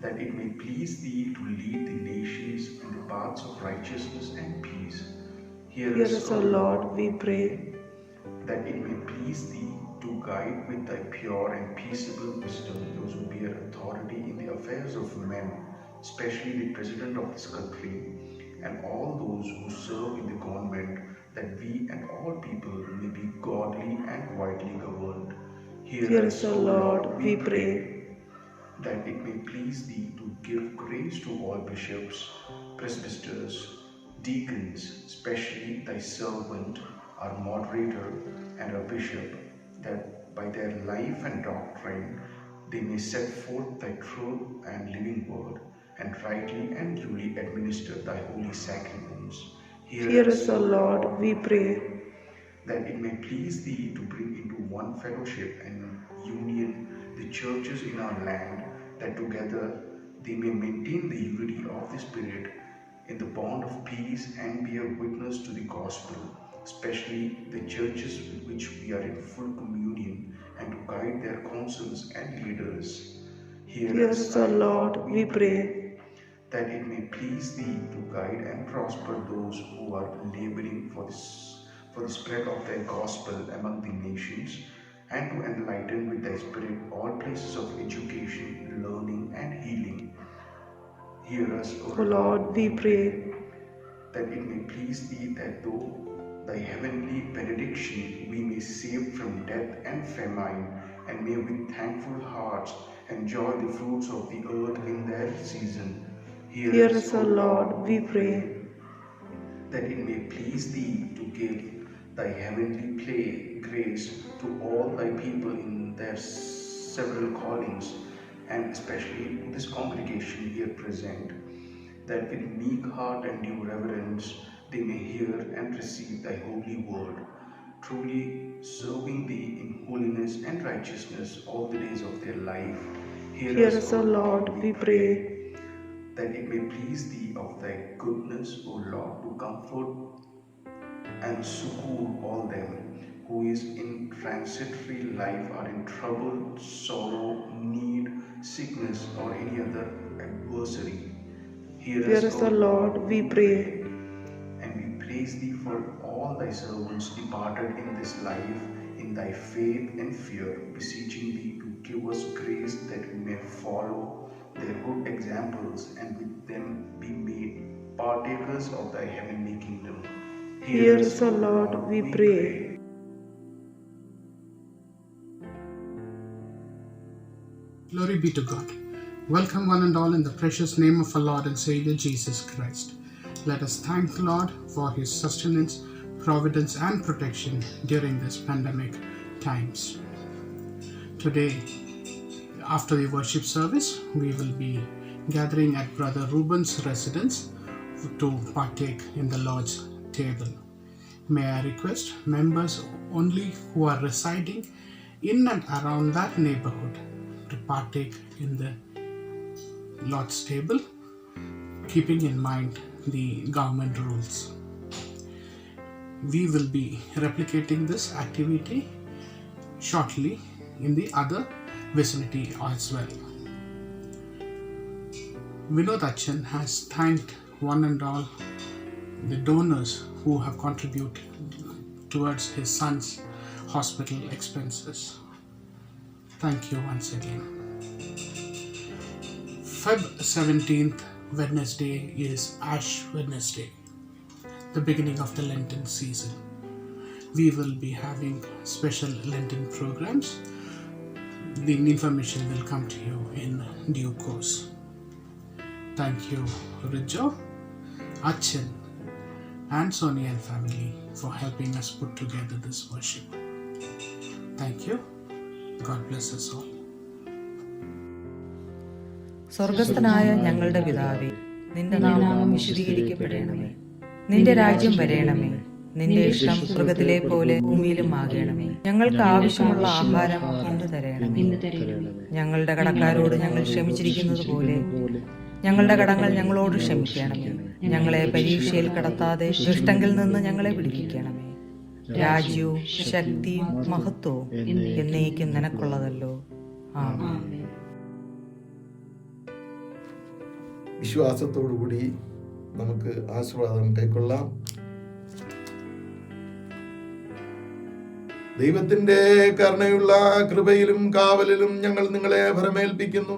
That it may please Thee to lead the nations in the paths of righteousness and peace. Hear us, O Lord, we pray. That it may please Thee to guide with Thy pure and peaceable wisdom those who bear authority in the affairs of men, especially the President of this country, and all those who serve in the government, that we and all people may be godly and widely governed. Hear us, O Lord, we pray. That it may please Thee to give grace to all bishops, presbyters, deacons, especially Thy servant, our moderator, and our bishop, that by their life and doctrine they may set forth Thy true and living word, and rightly and duly administer Thy holy sacraments. Hear us, O Lord, we pray. That it may please Thee to bring into one fellowship and union the churches in our land, that together they may maintain the unity of the Spirit in the bond of peace and be a witness to the gospel, especially the churches with which we are in full communion, and to guide their councils and leaders. Hear us, O Lord, we pray. That it may please Thee to guide and prosper those who are laboring for the spread of Thy gospel among the nations, and to enlighten with Thy Spirit all places of education, learning, and healing. Hear us, O Lord, we pray. That it may please Thee that through Thy heavenly benediction we may save from death and famine, and may with thankful hearts enjoy the fruits of the earth in their season. Hear us, O Lord, we pray. That it may please Thee to give Thy heavenly grace to all Thy people in their several callings, and especially to this congregation here present, that with meek heart and due reverence they may hear and receive Thy holy word, truly serving Thee in holiness and righteousness all the days of their life. Hear us, O Lord, we pray. That it may please Thee of Thy goodness, O Lord, to comfort and succor all them who is in transitory life, are in trouble, sorrow, need, sickness, or any other adversary. Hear us, O Lord, we pray. And we praise Thee for all Thy servants departed in this life in Thy faith and fear, beseeching Thee to give us grace that we may follow their good examples, and with them be made partakers of Thy heavenly kingdom. Hear us, O Lord, we pray. Glory be to God. Welcome one and all in the precious name of our Lord and Savior Jesus Christ. Let us thank the Lord for His sustenance, providence and protection during this pandemic times. Today, after the worship service, we will be gathering at Brother Ruben's residence to partake in the Lord's table. May I request members only who are residing in and around that neighborhood to partake in the Lord's table, keeping in mind the government rules. We will be replicating this activity shortly in the other vicinity as well. Vinod Achan has thanked one and all the donors who have contributed towards his son's hospital expenses. Thank you once again. Feb 17th, Wednesday, is Ash Wednesday, the beginning of the Lenten season. We will be having special Lenten programs. The information will come to you in due course. Thank you, Rijo, Achan, and Sonia and family for helping us put together this worship. Thank you. God bless us all. സ്വർഗസ്ഥനായ ഞങ്ങളുടെ പിതാവേ, നിന്റെ നാമം വിശുദ്ധീകരിക്കപ്പെടണമേ. നിന്റെ രാജ്യം വരേണമേ. നിന്റെ ഇഷ്ടം സ്വർഗത്തിലെ പോലെ ഭൂമിയിലും ആകണമേ. ഞങ്ങൾക്ക് ആവശ്യമുള്ള ആഹാരം ഇന്ന് തരണമേ. ഞങ്ങളുടെ കടക്കാരോട് ഞങ്ങൾ ക്ഷമിച്ചിരിക്കുന്നത് പോലെ ഞങ്ങളുടെ കടങ്ങൾ ഞങ്ങളോട് ക്ഷമിക്കണമേ. ഞങ്ങളെ പരീക്ഷയിൽ കടത്താതെ ദുഷ്ടങ്കിൽ നിന്ന് ഞങ്ങളെ വിടുവിക്കണമേ. രാജ്യവും ശക്തിയും മഹത്വവും എന്നേക്കും നിനക്കുള്ളതല്ലോ. ആമേൻ. വിശ്വാസത്തോടുകൂടി നമുക്ക് ആശീർവാദം കൈക്കൊള്ളാം. ദൈവത്തിന്റെ കരുണയുള്ള കൃപയിലും കാവലിലും ഞങ്ങൾ നിങ്ങളെ ഭരമേൽപ്പിക്കുന്നു.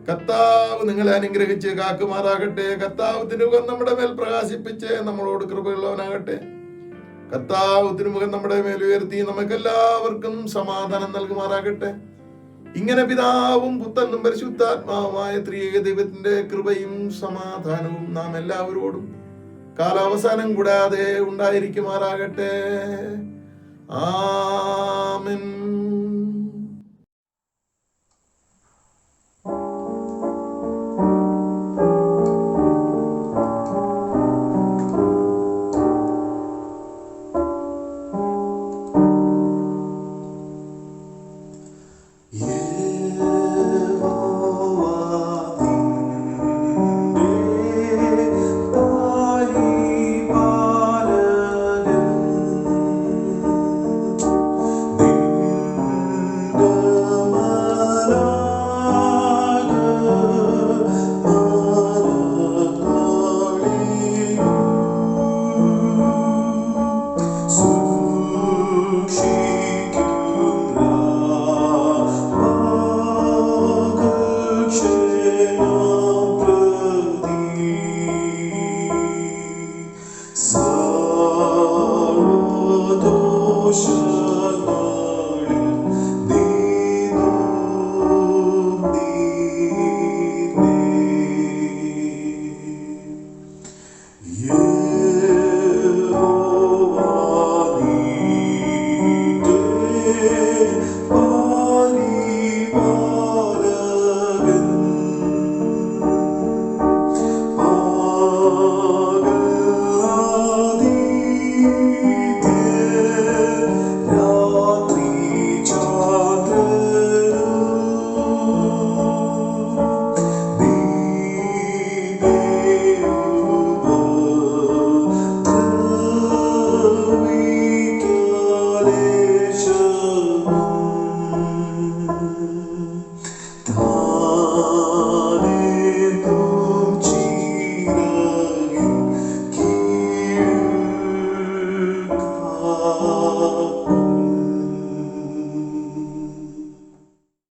കർത്താവ് നിങ്ങളെ അനുഗ്രഹിച്ച് കാക്കുമാറാകട്ടെ. കർത്താവ് തിരുമുഖം നമ്മുടെ മേൽ പ്രകാശിപ്പിച്ച് നമ്മളോട് കൃപയുള്ളവനാകട്ടെ. കർത്താവ് തിരുമുഖം നമ്മുടെ മേൽ ഉയർത്തി നമുക്കെല്ലാവർക്കും സമാധാനം നൽകുമാറാകട്ടെ. ഇങ്ങനെ പിതാവും പുത്രനും പരിശുദ്ധാത്മാവുമായ ത്രിയേക ദൈവത്തിന്റെ കൃപയും സമാധാനവും നാം എല്ലാവരോടും കാലാവസാനം കൂടാതെ ഉണ്ടായിരിക്കുമാറാകട്ടെ. ആമേൻ. Son